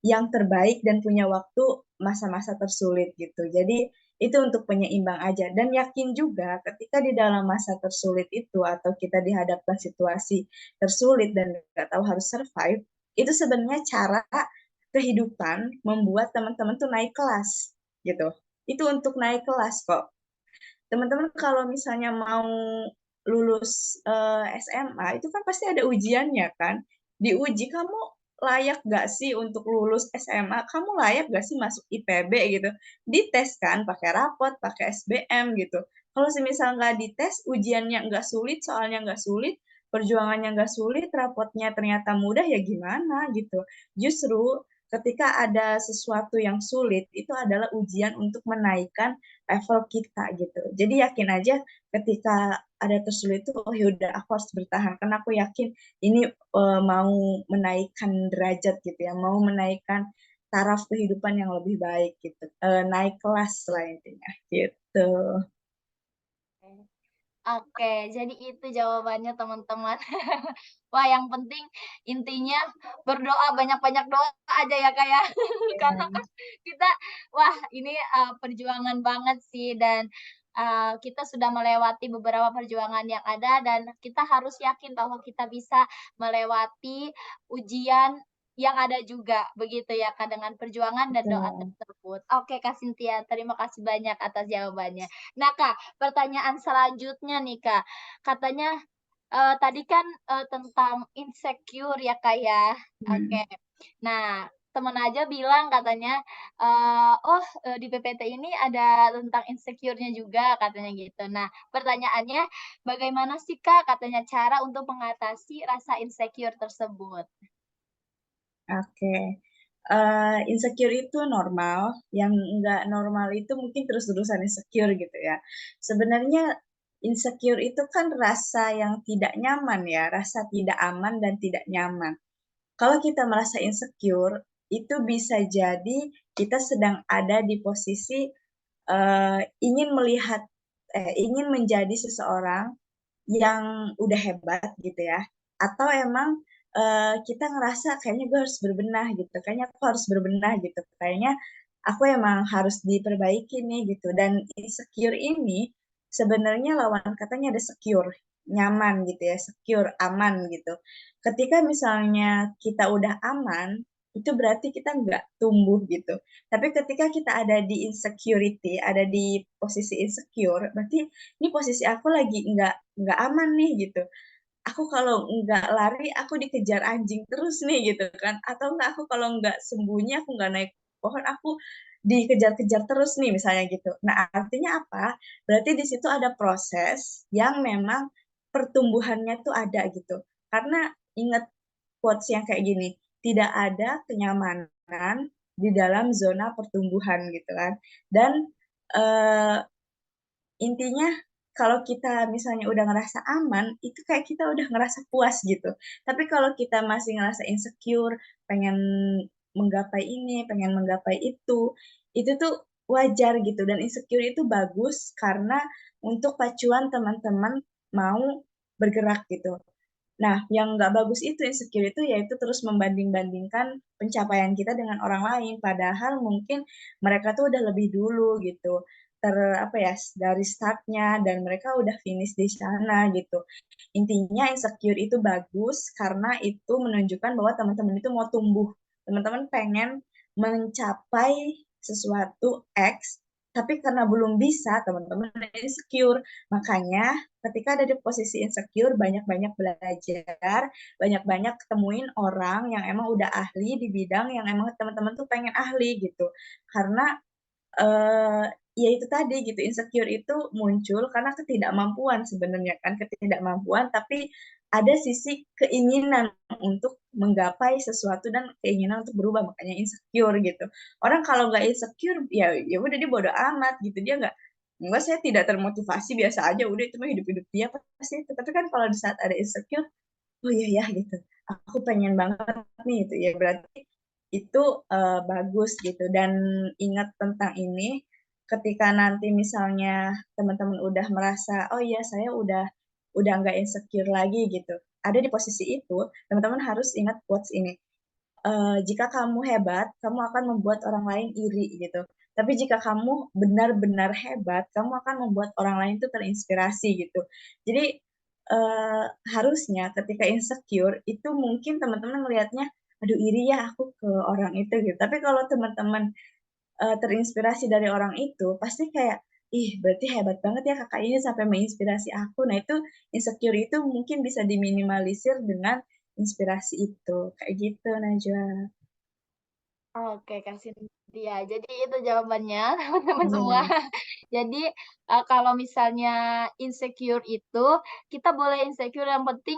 yang terbaik dan punya waktu masa-masa tersulit gitu. Jadi itu untuk penyeimbang aja, dan yakin juga ketika di dalam masa tersulit itu atau kita dihadapkan situasi tersulit dan nggak tahu harus survive, itu sebenarnya cara kehidupan membuat teman-teman tuh naik kelas gitu. Itu untuk naik kelas kok. Teman-teman kalau misalnya mau lulus SMA itu kan pasti ada ujiannya kan. Diuji kamu layak gak sih untuk lulus SMA? Kamu layak gak sih masuk IPB gitu? Dites kan pakai rapot, pakai SBM gitu. Kalau semisal nggak dites, ujiannya nggak sulit, soalnya nggak sulit, perjuangannya nggak sulit, rapotnya ternyata mudah, ya gimana gitu. Justru ketika ada sesuatu yang sulit, itu adalah ujian untuk menaikkan level kita gitu. Jadi yakin aja ketika ada tersulit itu, oh yaudah aku harus bertahan, karena aku yakin ini mau menaikkan derajat gitu ya, mau menaikkan taraf kehidupan yang lebih baik gitu, naik kelas lah intinya gitu. Oke, jadi itu jawabannya teman-teman. Wah, yang penting intinya berdoa, banyak-banyak doa aja ya, Kak, ya. Karena kan kita wah ini, perjuangan banget sih dan, kita sudah melewati beberapa perjuangan yang ada dan kita harus yakin bahwa kita bisa melewati ujian yang ada juga, begitu ya, Kak, dengan perjuangan dan doa Betul. tersebut. Oke, Kak Cynthia, terima kasih banyak atas jawabannya. Nah, Kak, pertanyaan selanjutnya nih, Kak. Katanya, tadi kan, tentang insecure ya, Kak, ya. Hmm. Oke. Nah, temen aja bilang katanya, "Oh, di PPT ini ada tentang insecure-nya juga," katanya gitu. Nah, pertanyaannya, bagaimana sih, Kak, katanya cara untuk mengatasi rasa insecure tersebut? Oke. Insecure itu normal, yang nggak normal itu mungkin terus-terusan insecure gitu ya. Sebenarnya insecure itu kan rasa yang tidak nyaman ya, rasa tidak aman dan tidak nyaman. Kalau kita merasa insecure, itu bisa jadi kita sedang ada di posisi, ingin melihat ingin menjadi seseorang yang udah hebat gitu ya, atau emang, kita ngerasa kayaknya gue harus berbenah gitu, kayaknya aku harus berbenah gitu, kayaknya aku emang harus diperbaiki nih gitu. Dan insecure ini sebenarnya lawan katanya ada secure, nyaman gitu ya, secure, aman gitu. Ketika misalnya kita udah aman, itu berarti kita nggak tumbuh gitu. Tapi ketika kita ada di insecurity, ada di posisi insecure, berarti ini posisi aku lagi nggak aman nih gitu. Aku kalau nggak lari, aku dikejar anjing terus nih gitu kan, atau enggak aku kalau nggak sembunyi, aku nggak naik pohon, aku dikejar-kejar terus nih misalnya gitu. Nah, artinya apa? Berarti di situ ada proses yang memang pertumbuhannya tuh ada gitu. Karena ingat quotes yang kayak gini, tidak ada kenyamanan di dalam zona pertumbuhan gitu kan. Dan, eee intinya kalau kita misalnya udah ngerasa aman, itu kayak kita udah ngerasa puas gitu. Tapi kalau kita masih ngerasa insecure, pengen menggapai ini, pengen menggapai itu tuh wajar gitu dan insecure itu bagus karena untuk pacuan teman-teman mau bergerak gitu. Nah, yang nggak bagus itu insecure itu yaitu terus membanding-bandingkan pencapaian kita dengan orang lain, padahal mungkin mereka tuh udah lebih dulu gitu, apa ya, dari start-nya dan mereka udah finish di sana gitu. Intinya insecure itu bagus karena itu menunjukkan bahwa teman-teman itu mau tumbuh. Teman-teman pengen mencapai sesuatu X, tapi karena belum bisa, teman-teman insecure. Makanya ketika ada di posisi insecure, banyak-banyak belajar, banyak-banyak ketemuin orang yang emang udah ahli di bidang yang emang teman-teman tuh pengen ahli gitu. Karena Eee, ya itu tadi gitu, insecure itu muncul karena ketidakmampuan sebenarnya kan, ketidakmampuan tapi ada sisi keinginan untuk menggapai sesuatu dan keinginan untuk berubah, makanya insecure gitu. Orang kalau nggak insecure, ya udah dia bodo amat gitu, dia "Enggak, saya tidak termotivasi, biasa aja, udah itu mah hidup-hidup dia pasti itu." Tapi kan kalau di saat ada insecure, "Oh iya ya," gitu, "aku pengen banget nih," itu ya berarti itu, bagus gitu dan ingat tentang ini, ketika nanti misalnya teman-teman udah merasa, "Oh iya saya udah nggak insecure lagi," gitu, ada di posisi itu, teman-teman harus ingat quotes ini, "Jika kamu hebat, kamu akan membuat orang lain iri," gitu. Tapi jika kamu benar-benar hebat, kamu akan membuat orang lain tuh terinspirasi gitu. Jadi, harusnya ketika insecure itu mungkin teman-teman ngelihatnya, "Aduh iri ya aku ke orang itu," gitu. Tapi kalau teman-teman, terinspirasi dari orang itu, pasti kayak, "Ih berarti hebat banget ya Kakak ini sampai menginspirasi aku." Nah itu, insecure itu mungkin bisa diminimalisir dengan inspirasi itu, kayak gitu Najwa. Oke, Kak Cynthia. Iya, jadi itu jawabannya teman-teman semua. Mhm, Jadi, kalau misalnya insecure itu, kita boleh insecure yang penting,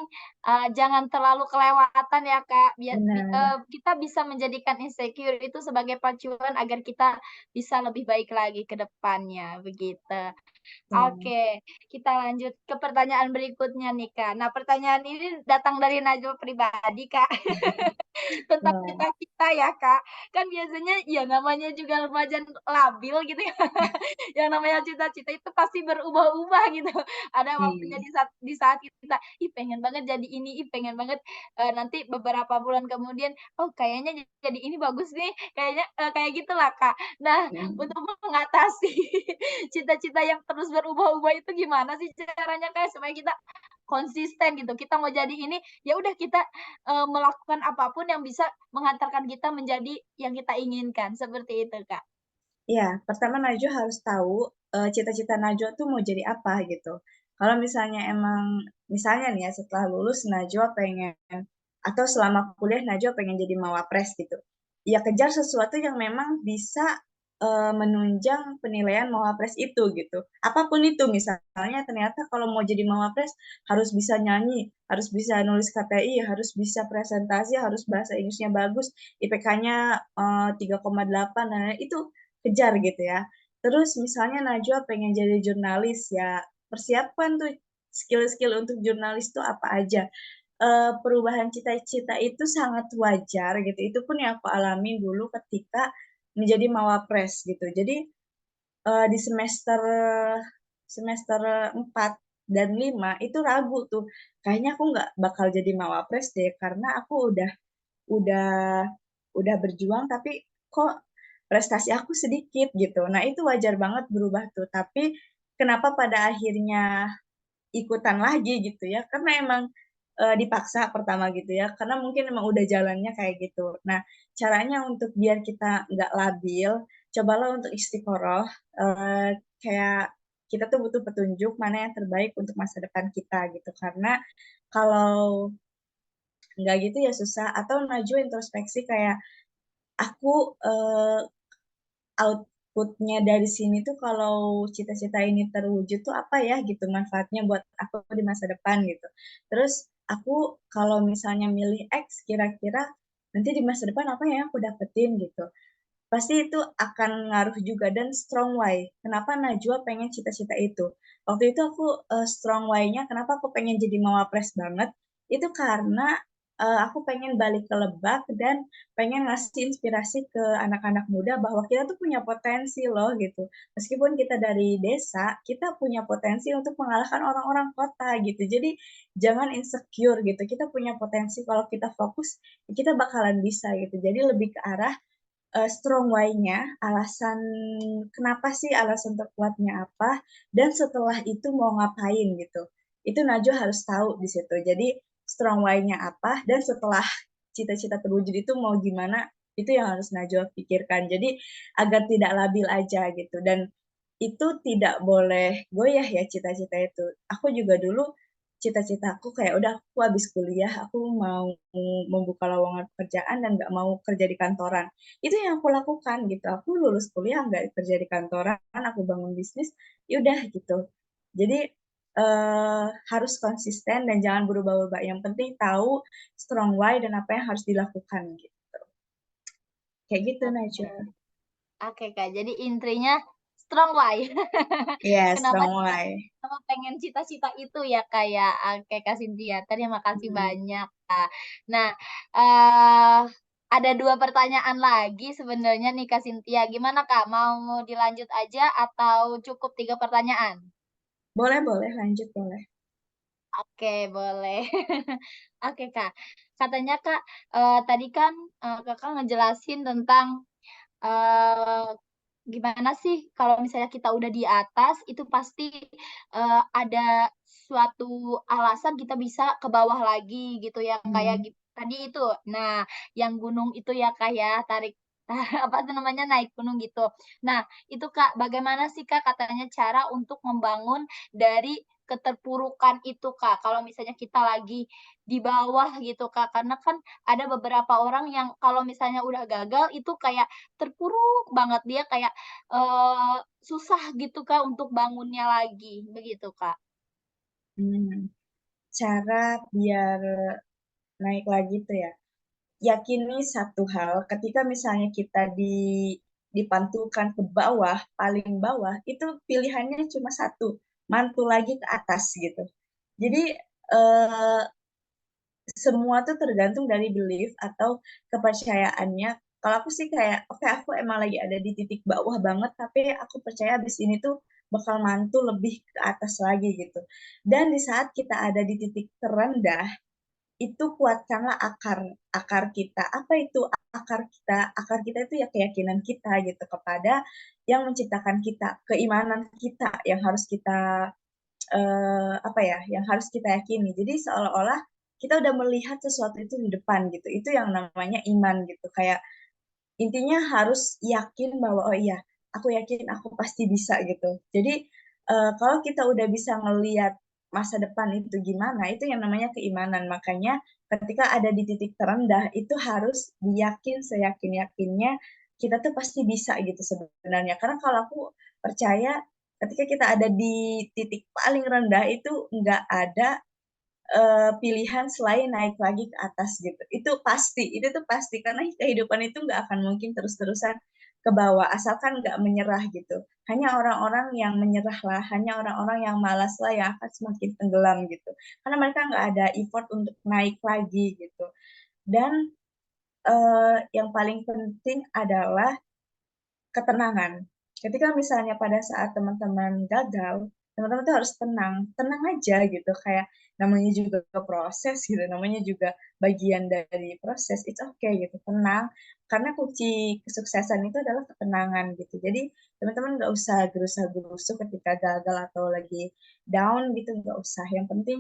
jangan terlalu kelewatan ya, Kak. benar. Kita bisa menjadikan insecure itu sebagai pacuan agar kita bisa lebih baik lagi ke depannya, begitu. Betul. Oke, kita lanjut ke pertanyaan berikutnya nih, Kak. Nah, pertanyaan ini datang dari Najwa pribadi, Kak. Tentang Wah, cita-cita ya, Kak. Kan biasanya ya namanya juga remaja labil gitu ya, yang namanya cita-cita itu pasti berubah-ubah gitu. Ada waktunya iya. di saat kita, "Ih, pengen banget jadi ini, ih, pengen banget," nanti beberapa bulan kemudian, "Oh, kayaknya jadi ini bagus nih," kayaknya kayak gitulah, Kak. Nah, Mhm. untuk mengatasi cita-cita yang terus berubah-ubah itu gimana sih caranya, Kak, supaya kita konsisten gitu, kita mau jadi ini, ya udah kita melakukan apapun yang bisa mengantarkan kita menjadi yang kita inginkan, seperti itu, Kak. Iya, pertama Najwa harus tahu, cita-cita Najwa tuh mau jadi apa gitu. Kalau misalnya emang misalnya nih ya setelah lulus Najwa pengen atau selama kuliah Najwa pengen jadi mawapres gitu. Ya kejar sesuatu yang memang bisa, menunjang penilaian mawapres itu gitu. Apapun itu misalnya ternyata kalau mau jadi mawapres harus bisa nyanyi, harus bisa nulis KTI, harus bisa presentasi, harus bahasa Inggrisnya bagus, IPK-nya, 3,8 dan lain-lain, itu kejar gitu ya. Terus misalnya Najwa pengen jadi jurnalis, ya persiapkan tuh skill-skill untuk jurnalis tuh apa aja. Perubahan cita-cita itu sangat wajar gitu, itu pun yang aku alami dulu ketika menjadi mawapres gitu. Jadi, di semester semester 4 dan 5 itu ragu tuh, kayaknya aku nggak bakal jadi mawapres deh, karena aku udah udah berjuang tapi kok prestasi aku sedikit gitu. Nah, itu wajar banget berubah tuh, tapi kenapa pada akhirnya ikutan lagi gitu ya, karena emang, dipaksa pertama gitu ya, karena mungkin emang udah jalannya kayak gitu. Nah, caranya untuk biar kita nggak labil, cobalah untuk istiqoroh, kayak kita tuh butuh petunjuk mana yang terbaik untuk masa depan kita gitu. Karena kalau nggak gitu ya susah, atau maju introspeksi kayak, aku, output-nya dari sini tuh kalau cita-cita ini terwujud tuh apa ya gitu manfaatnya buat aku di masa depan gitu. Terus aku kalau misalnya milih X kira-kira nanti di masa depan apa yang aku dapetin gitu. Pasti itu akan ngaruh juga dan strong why, kenapa Najwa pengen cita-cita itu. Waktu itu aku, strong why-nya kenapa aku pengen jadi mawapres banget, itu karena, aku pengen balik ke Lebak dan pengen ngasih inspirasi ke anak-anak muda bahwa kita tuh punya potensi loh gitu. Meskipun kita dari desa, kita punya potensi untuk mengalahkan orang-orang kota gitu. Jadi jangan insecure gitu, kita punya potensi kalau kita fokus, kita bakalan bisa gitu. Jadi lebih ke arah strong why-nya, alasan kenapa sih, alasan terkuatnya apa, dan setelah itu mau ngapain gitu. Itu Najwa harus tahu di situ. Jadi strong why-nya apa, dan setelah cita-cita terwujud itu mau gimana, itu yang harus Najwa pikirkan. Jadi agar tidak labil aja gitu, dan itu tidak boleh goyah ya cita-cita itu. Aku juga dulu cita-citaku kayak udah aku habis kuliah, aku mau membuka lowongan pekerjaan dan nggak mau kerja di kantoran. Itu yang aku lakukan gitu. Aku lulus kuliah nggak kerja di kantoran, aku bangun bisnis, ya udah gitu. Jadi harus konsisten dan jangan berubah-ubah. Yang penting tahu strong why dan apa yang harus dilakukan gitu. Kayak gitu Oke. Najwa. Oke, Kak, jadi intinya strong why. Iya, Kenapa strong kita why. kenapa pengen cita-cita itu ya, Kak, ya? Oke, Kak Cynthia, terima kasih Mhm. banyak, Kak. Nah, eee, ada 2 pertanyaan lagi sebenarnya nih, Kak Cynthia. Gimana, Kak, mau dilanjut aja atau cukup 3 pertanyaan? Boleh boleh, lanjut boleh. Oke, boleh. Oke, Kak. Katanya, Kak, tadi kan, Kakak ngejelasin tentang, eee, gimana sih kalau misalnya kita udah di atas itu pasti, ada suatu alasan kita bisa ke bawah lagi gitu ya, kayak Mhm. tadi itu. Nah, yang gunung itu ya, Kak, ya, tarik apa tuh namanya, naik gunung gitu. Nah, itu, Kak, bagaimana sih, Kak, katanya cara untuk membangun dari keterpurukan itu, Kak, kalau misalnya kita lagi di bawah gitu, Kak? Karena kan ada beberapa orang yang kalau misalnya udah gagal itu kayak terpuruk banget, dia kayak, susah gitu, Kak, untuk bangunnya lagi, begitu, Kak. Hmm, cara biar naik lagi tuh ya, yakini satu hal, ketika misalnya kita dipantulkan ke bawah, paling bawah, itu pilihannya cuma satu, mantul lagi ke atas gitu. Jadi semua tuh tergantung dari belief atau kepercayaannya. Kalau aku sih kayak, oke aku emang lagi ada di titik bawah banget, tapi aku percaya abis ini tuh bakal mantul lebih ke atas lagi gitu. Dan di saat kita ada di titik terendah, itu kuatkanlah akar kita. Apa itu akar kita? Akar kita itu ya keyakinan kita gitu kepada yang menciptakan kita, keimanan kita yang harus kita apa ya, yang harus kita yakini. Jadi seolah-olah kita udah melihat sesuatu itu di depan gitu. Itu yang namanya iman gitu. Kayak intinya harus yakin bahwa oh iya, aku yakin aku pasti bisa gitu. Jadi kalau kita udah bisa ngelihat masa depan itu gimana, itu yang namanya keimanan. Makanya ketika ada di titik terendah itu harus diyakin seyakin-yakinnya kita tuh pasti bisa gitu sebenarnya. Karena kalau aku percaya ketika kita ada di titik paling rendah itu nggak ada pilihan selain naik lagi ke atas gitu. Itu tuh pasti karena kehidupan itu nggak akan mungkin terus-terusan ke bawah asalkan nggak menyerah gitu. Hanya orang-orang yang menyerah lah, hanya orang-orang yang malas lah yang akan semakin tenggelam gitu. Karena mereka nggak ada effort untuk naik lagi gitu. Dan yang paling penting adalah ketenangan. Ketika misalnya pada saat teman-teman gagal, teman-teman tuh harus tenang, tenang aja gitu, kayak namanya juga proses gitu, namanya juga bagian dari proses, it's okay gitu, tenang, karena kunci kesuksesan itu adalah ketenangan gitu. Jadi teman-teman nggak usah gerusa-gerusu ketika gagal atau lagi down gitu, nggak usah. Yang penting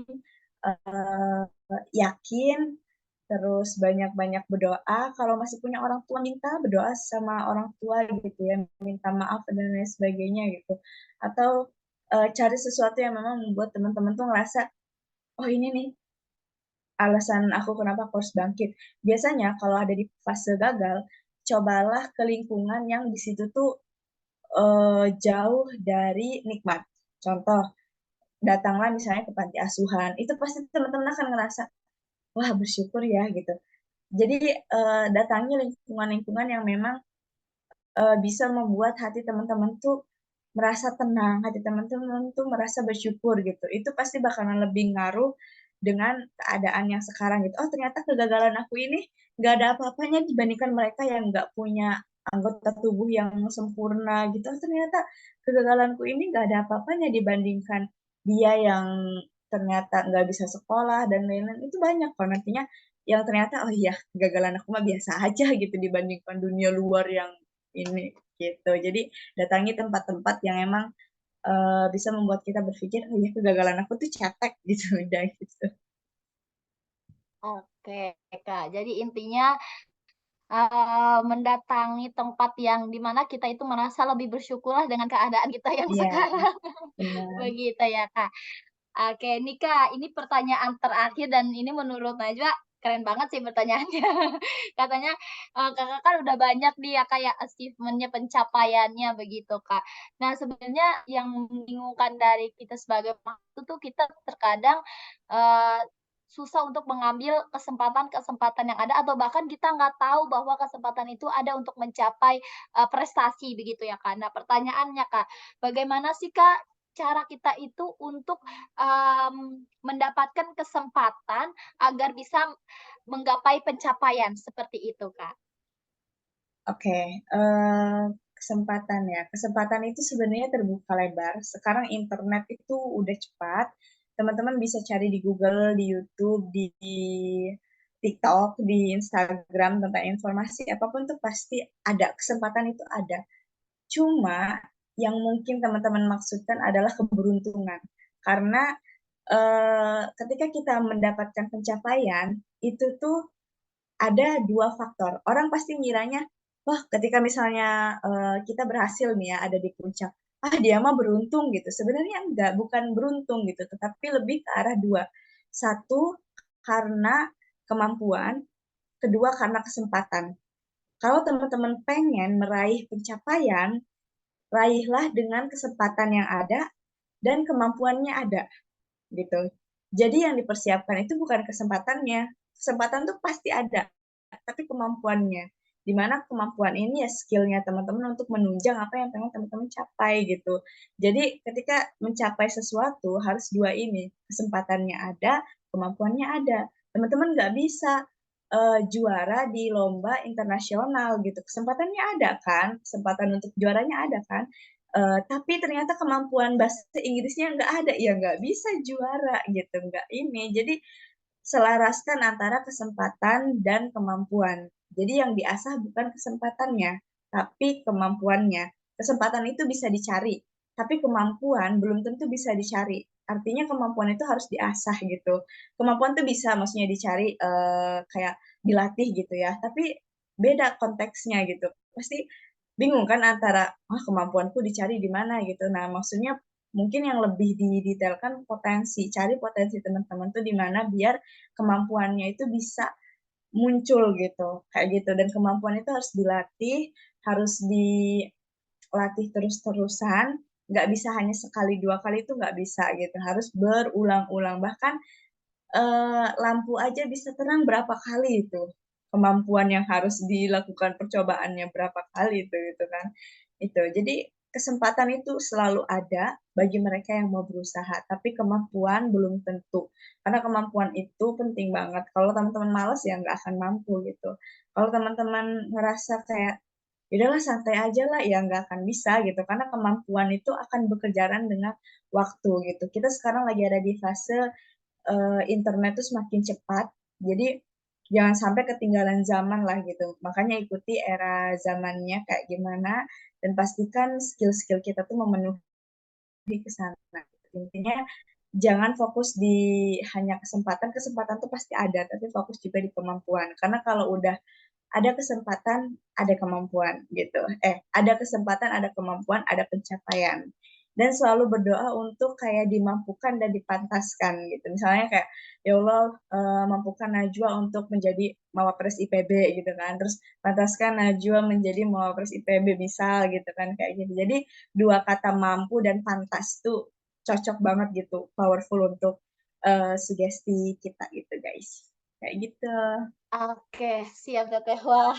yakin, terus banyak-banyak berdoa. Kalau masih punya orang tua, minta berdoa sama orang tua gitu ya, minta maaf dan lain sebagainya gitu. Atau cari sesuatu yang memang membuat teman-teman tuh ngerasa, oh ini nih alasan aku kenapa aku harus bangkit. Biasanya kalau ada di fase gagal, cobalah ke lingkungan yang di situ tuh jauh dari nikmat. Contoh, datanglah misalnya ke panti asuhan, itu pasti teman-teman akan ngerasa, wah bersyukur ya gitu. Jadi datangi lingkungan-lingkungan yang memang bisa membuat hati teman-teman tuh merasa tenang, hati teman-teman tuh merasa bersyukur gitu. Itu pasti bakalan lebih ngaruh dengan keadaan yang sekarang gitu. Oh ternyata kegagalan aku ini nggak ada apa-apanya dibandingkan mereka yang nggak punya anggota tubuh yang sempurna gitu. Oh ternyata kegagalanku ini nggak ada apa-apanya dibandingkan dia yang ternyata nggak bisa sekolah dan lain-lain. Itu banyak kok nantinya yang ternyata oh iya kegagalan aku mah biasa aja gitu dibandingkan dunia luar yang ini gitu. Jadi datangi tempat-tempat yang emang bisa membuat kita berpikir, oh ya kegagalan aku tuh cetek gitu, udah gitu. Oke, Kak. Jadi intinya, mendatangi tempat yang di mana kita itu merasa lebih bersyukurlah dengan keadaan kita yang Iya, sekarang. benar. Begitu ya, Kak? Oke, nih Kak, ini pertanyaan terakhir dan ini menurut Najwa keren banget sih pertanyaannya. Katanya, Kakak kan udah banyak nih ya kayak achievement-nya, pencapaiannya begitu, Kak. Nah, sebenarnya yang membingungkan dari kita sebagai pelaku tuh kita terkadang, eee, susah untuk mengambil kesempatan-kesempatan yang ada atau bahkan kita nggak tahu bahwa kesempatan itu ada untuk mencapai, prestasi begitu ya, Kak. Nah, pertanyaannya, Kak, bagaimana sih, Kak, cara kita itu untuk, mendapatkan kesempatan agar bisa menggapai pencapaian seperti itu, Kak? Oke, kesempatan ya. Kesempatan itu sebenarnya terbuka lebar. Sekarang internet itu udah cepat. Teman-teman bisa cari di Google, di YouTube, di TikTok, di Instagram tentang informasi apapun tuh pasti ada. Kesempatan itu ada. Cuma yang mungkin teman-teman maksudkan adalah keberuntungan. Karena ketika kita mendapatkan pencapaian, itu tuh ada dua faktor. Orang pasti ngiranya, wah ketika misalnya kita berhasil nih ya ada di puncak, dia mah beruntung gitu. Sebenarnya enggak, bukan beruntung gitu, tetapi lebih ke arah dua. Satu, karena kemampuan, kedua karena kesempatan. Kalau teman-teman pengen meraih pencapaian, raihlah dengan kesempatan yang ada dan kemampuannya ada gitu. Jadi yang dipersiapkan itu bukan kesempatannya. Kesempatan tuh pasti ada, tapi kemampuannya. Dimana kemampuan ini ya skillnya teman-teman untuk menunjang apa yang pengen teman-teman capai gitu. Jadi ketika mencapai sesuatu harus dua ini, kesempatannya ada, kemampuannya ada. Teman-teman nggak bisa juara di lomba internasional gitu. Kesempatannya ada kan, kesempatan untuk juaranya ada kan. Tapi ternyata kemampuan bahasa Inggrisnya nggak ada, ya nggak bisa juara gitu, nggak ini. Jadi selaraskan antara kesempatan dan kemampuan. Jadi yang diasah bukan kesempatannya, tapi kemampuannya. Kesempatan itu bisa dicari, tapi kemampuan belum tentu bisa dicari. Artinya kemampuan itu harus diasah gitu. Kemampuan tuh bisa maksudnya dicari kayak dilatih gitu ya, tapi beda konteksnya gitu. Pasti bingung kan antara kemampuanku dicari di mana gitu. Nah, maksudnya mungkin yang lebih didetailkan potensi, cari potensi teman-teman tuh di mana biar kemampuannya itu bisa muncul gitu, kayak gitu. Dan kemampuan itu harus dilatih, harus dilatih terus-terusan, nggak bisa hanya sekali dua kali itu nggak bisa gitu, harus berulang-ulang. Bahkan lampu aja bisa terang berapa kali itu, kemampuan yang harus dilakukan percobaannya berapa kali itu gitu kan. Itu. Jadi kesempatan itu selalu ada bagi mereka yang mau berusaha, tapi kemampuan belum tentu. Karena kemampuan itu penting banget. Kalau teman-teman malas ya nggak akan mampu gitu. Kalau teman-teman ngerasa kayak ya udahlah santai aja lah ya nggak akan bisa gitu karena kemampuan itu akan bekerjaan dengan waktu gitu. Kita sekarang lagi ada di fase internet tuh semakin cepat, jadi jangan sampai ketinggalan zaman lah gitu. Makanya ikuti era zamannya kayak gimana, dan pastikan skill-skill kita tuh memenuhi ke sana. Intinya jangan fokus di hanya kesempatan, kesempatan tuh pasti ada, tapi fokus juga di kemampuan. Karena kalau udah ada kesempatan, ada kemampuan gitu. Ada kesempatan, ada kemampuan, ada pencapaian. Dan selalu berdoa untuk kayak dimampukan dan dipantaskan gitu. Misalnya kayak, ya Allah mampukan Najwa untuk menjadi Mawapres IPB gitu kan. Terus pantaskan Najwa menjadi Mawapres IPB misal gitu kan kayak gitu. Jadi dua kata mampu dan pantas tuh cocok banget gitu, powerful untuk sugesti kita gitu guys. Kayak gitu. Oke, siap Teteh. Wah,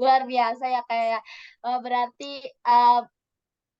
luar biasa ya kayak berarti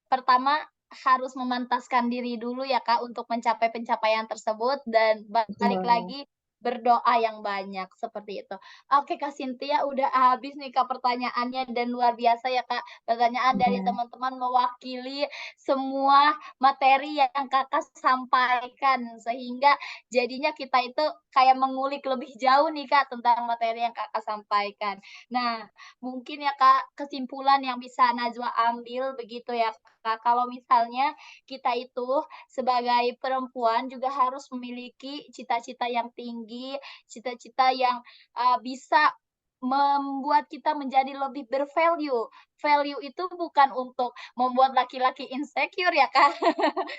pertama harus memantaskan diri dulu ya Kak untuk mencapai pencapaian tersebut dan balik Betul. lagi berdoa yang banyak, seperti itu. Oke Kak Cynthia, udah habis nih Kak pertanyaannya dan luar biasa ya Kak, pertanyaan dari Iya, teman-teman mewakili semua materi yang Kakak sampaikan, sehingga jadinya kita itu kayak mengulik lebih jauh nih Kak tentang materi yang Kakak sampaikan. Nah, mungkin ya Kak, kesimpulan yang bisa Najwa ambil begitu ya Kak, kalau misalnya kita itu sebagai perempuan juga harus memiliki cita-cita yang tinggi, cita-cita yang, bisa membuat kita menjadi lebih bervalue. Value itu bukan untuk membuat laki-laki insecure ya Kak,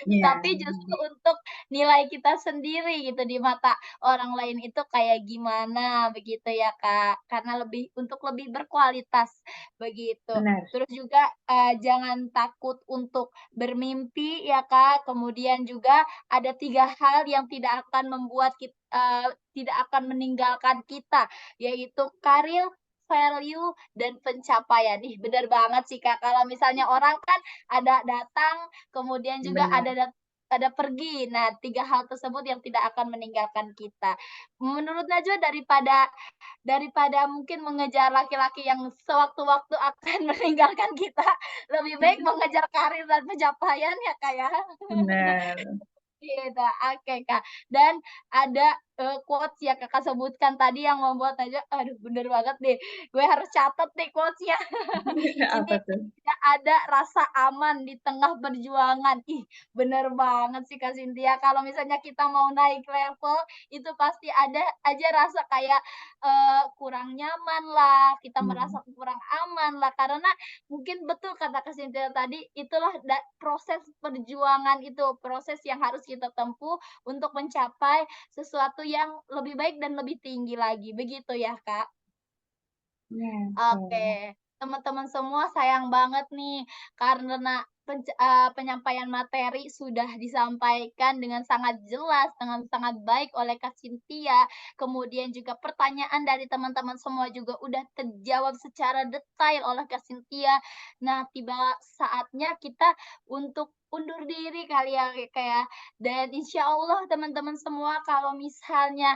iya, tapi justru untuk nilai kita sendiri gitu di mata orang lain itu kayak gimana begitu ya Kak, karena untuk lebih berkualitas begitu. benar, Terus juga, jangan takut untuk bermimpi ya, Kak. Kemudian juga ada 3 hal yang tidak akan meninggalkan kita, yaitu karir, value, dan pencapaian. Ih, bener banget sih, Kak. Kalau misalnya orang kan ada datang, kemudian juga benar. ada pergi. Nah, 3 hal tersebut yang tidak akan meninggalkan kita. Menurut Najwa daripada mungkin mengejar laki-laki yang sewaktu-waktu akan meninggalkan kita, lebih baik mengejar karir dan pencapaian ya, Kak, ya. Benar. Gitu, oke Kak. Dan ada quotes yang Kakak sebutkan tadi yang membuat Najwa, aduh bener banget nih, gue harus catat nih quotes-nya. Ini Apa tuh? tidak ada rasa aman di tengah perjuangan. Ih, bener banget sih Kak Cynthia. Kalau misalnya kita mau naik level, itu pasti ada aja rasa kayak kurang nyaman lah, kita merasa kurang aman lah. Karena mungkin betul kata Kak Cynthia tadi, itulah proses perjuangan itu, proses yang harus kita tempuh untuk mencapai sesuatu yang lebih baik dan lebih tinggi lagi. Begitu ya, Kak? Iya, betul. Oke, teman-teman semua sayang banget nih karena penyampaian materi sudah disampaikan dengan sangat jelas, dengan sangat baik oleh Kak Cynthia. Kemudian juga pertanyaan dari teman-teman semua juga udah terjawab secara detail oleh Kak Cynthia. Nah, tiba saatnya kita untuk undur diri kali ya, kayak dan insya Allah teman-teman semua kalau misalnya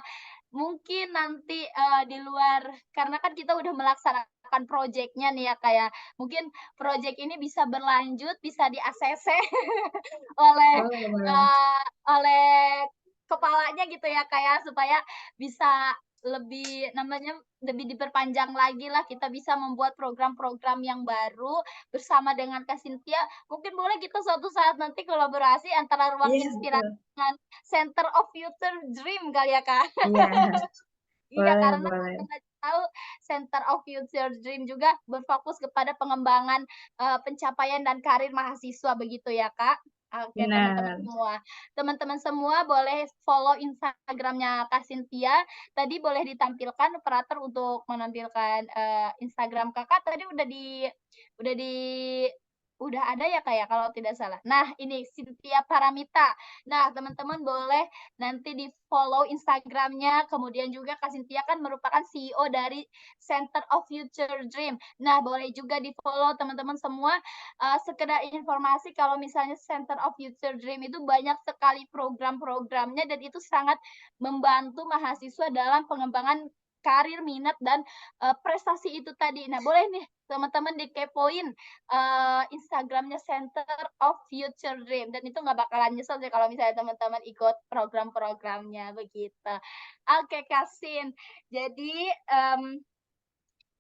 mungkin nanti, di luar karena kan kita udah melaksanakan projeknya nih ya, kayak mungkin projek ini bisa berlanjut, bisa di-ACC oleh, Boleh, boleh. oleh kepalanya gitu ya, kayak supaya bisa lebih namanya, lebih diperpanjang lagi lah, kita bisa membuat program-program yang baru bersama dengan Kak Cynthia. Mungkin boleh kita suatu saat nanti kolaborasi antara Ruang Iya, Inspirasi betul. dengan Center of Future Dream kali ya, Kak? Iya, Iya, boleh, karena boleh. kita tahu Center of Future Dream juga berfokus kepada pengembangan, pencapaian dan karir mahasiswa begitu ya, Kak? Oke, teman-teman Benar. semua. Teman-teman semua boleh follow Instagram-nya Kak Cynthia. Tadi boleh ditampilkan operator untuk menampilkan, Instagram Kakak tadi udah ada ya, Kak, ya, kalau tidak salah? Nah, ini Cynthia Paramita. Nah, teman-teman boleh nanti di-follow Instagram-nya, kemudian juga Kak Cynthia kan merupakan CEO dari Center of Future Dream. Nah, boleh juga di-follow teman-teman semua, sekedar informasi kalau misalnya Center of Future Dream itu banyak sekali program-programnya dan itu sangat membantu mahasiswa dalam pengembangan karir, minat, dan, prestasi itu tadi. Nah, boleh nih teman-teman dikepoin, Instagram-nya Center of Future Dream dan itu nggak bakalan nyesel deh kalau misalnya teman-teman ikut program-programnya, begitu. Oke, Kak Sin. Jadi,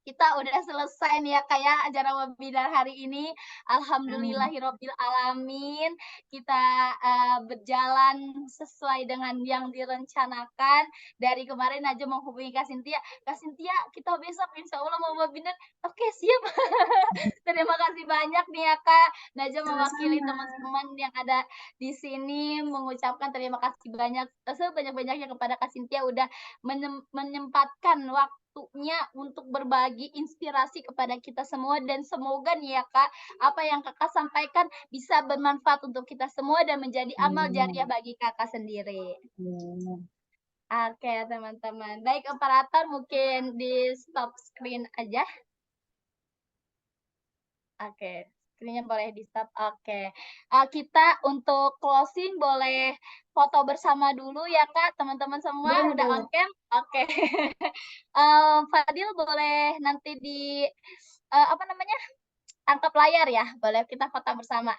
kita udah selesai nih ya, Kak, ya, acara webinar hari ini. Alhamdulillahirabbil alamin. Kita, berjalan sesuai dengan yang direncanakan. Dari kemarin aja menghubungi Kak Cynthia, "Kak Cynthia, kita besok insya Allah mau webinar." Oke, siap. Terima kasih banyak nih ya, Kak. Najwa mewakili Sama-sama. teman-teman yang ada di sini mengucapkan terima kasih banyak, sebanyak-banyaknya kepada Kak Cynthia udah menyempatkan waktunya untuk berbagi inspirasi kepada kita semua dan semoga nih ya, Kak, apa yang Kakak sampaikan bisa bermanfaat untuk kita semua dan menjadi amal jariah Amin. bagi Kakak sendiri. Amin. Oke, teman-teman. Baik, operator mungkin di-stop screen aja. Oke, screen-nya boleh di-stop, oke. Kita untuk closing boleh foto bersama dulu ya, Kak, teman-teman semua Boleh, udah on boleh. cam? Oke. Fadil boleh nanti apa namanya, tangkap layar ya, boleh kita foto bersama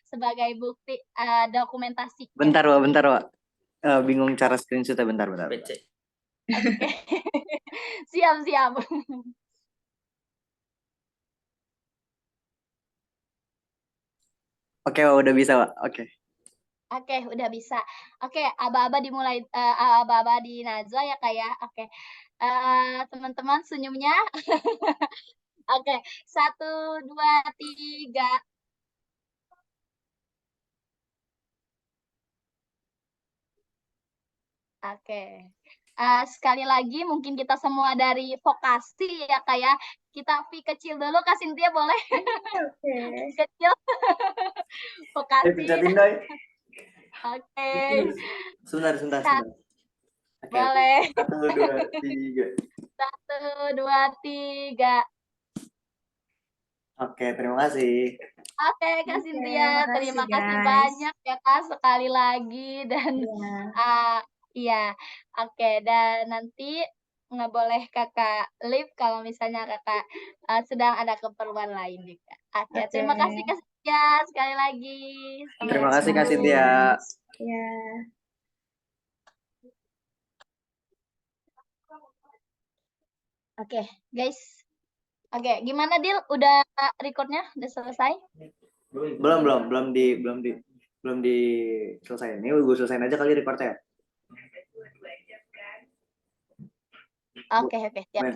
sebagai bukti, dokumentasinya. Bentar, Wak. Bingung cara screenshot-nya, bentar. Oke. Siap siap. Oke, Wak, udah bisa, Wak. Oke. Oke, udah bisa. Oke, aba-aba dimulai, aba-aba di Najwa ya, Kak, ya? Oke. Teman-teman senyumnya. Oke, 1, 2, 3. Oke. Sekali lagi mungkin kita semua dari vokasi ya, Kak, ya. Kita V kecil dulu, Kak Cynthia boleh? Oke. Kecil. Vokasi. Pencetin, Doi. Oke. Sebentar. Oke. Boleh. 1, 2, 3. 1, 2, 3. Oke, terima kasih. Oke, Kak Oke, Cynthia, makasih terima kasih guys. banyak ya, Kak, sekali lagi dan Iya. iya, oke, dan nanti nggak boleh Kakak leave kalau misalnya Kakak, sedang ada keperluan lain juga. Oke, Oke. terima kasih, Kak. Ya, sekali lagi. Terima kasih Kak Semangat, Cynthia. Mas. Ya. Oke, guys. Oke, gimana Dil? Udah recordnya? Udah selesai? Belum di selesai. Ini gue selesaiin aja kali recordnya. Oke, siap.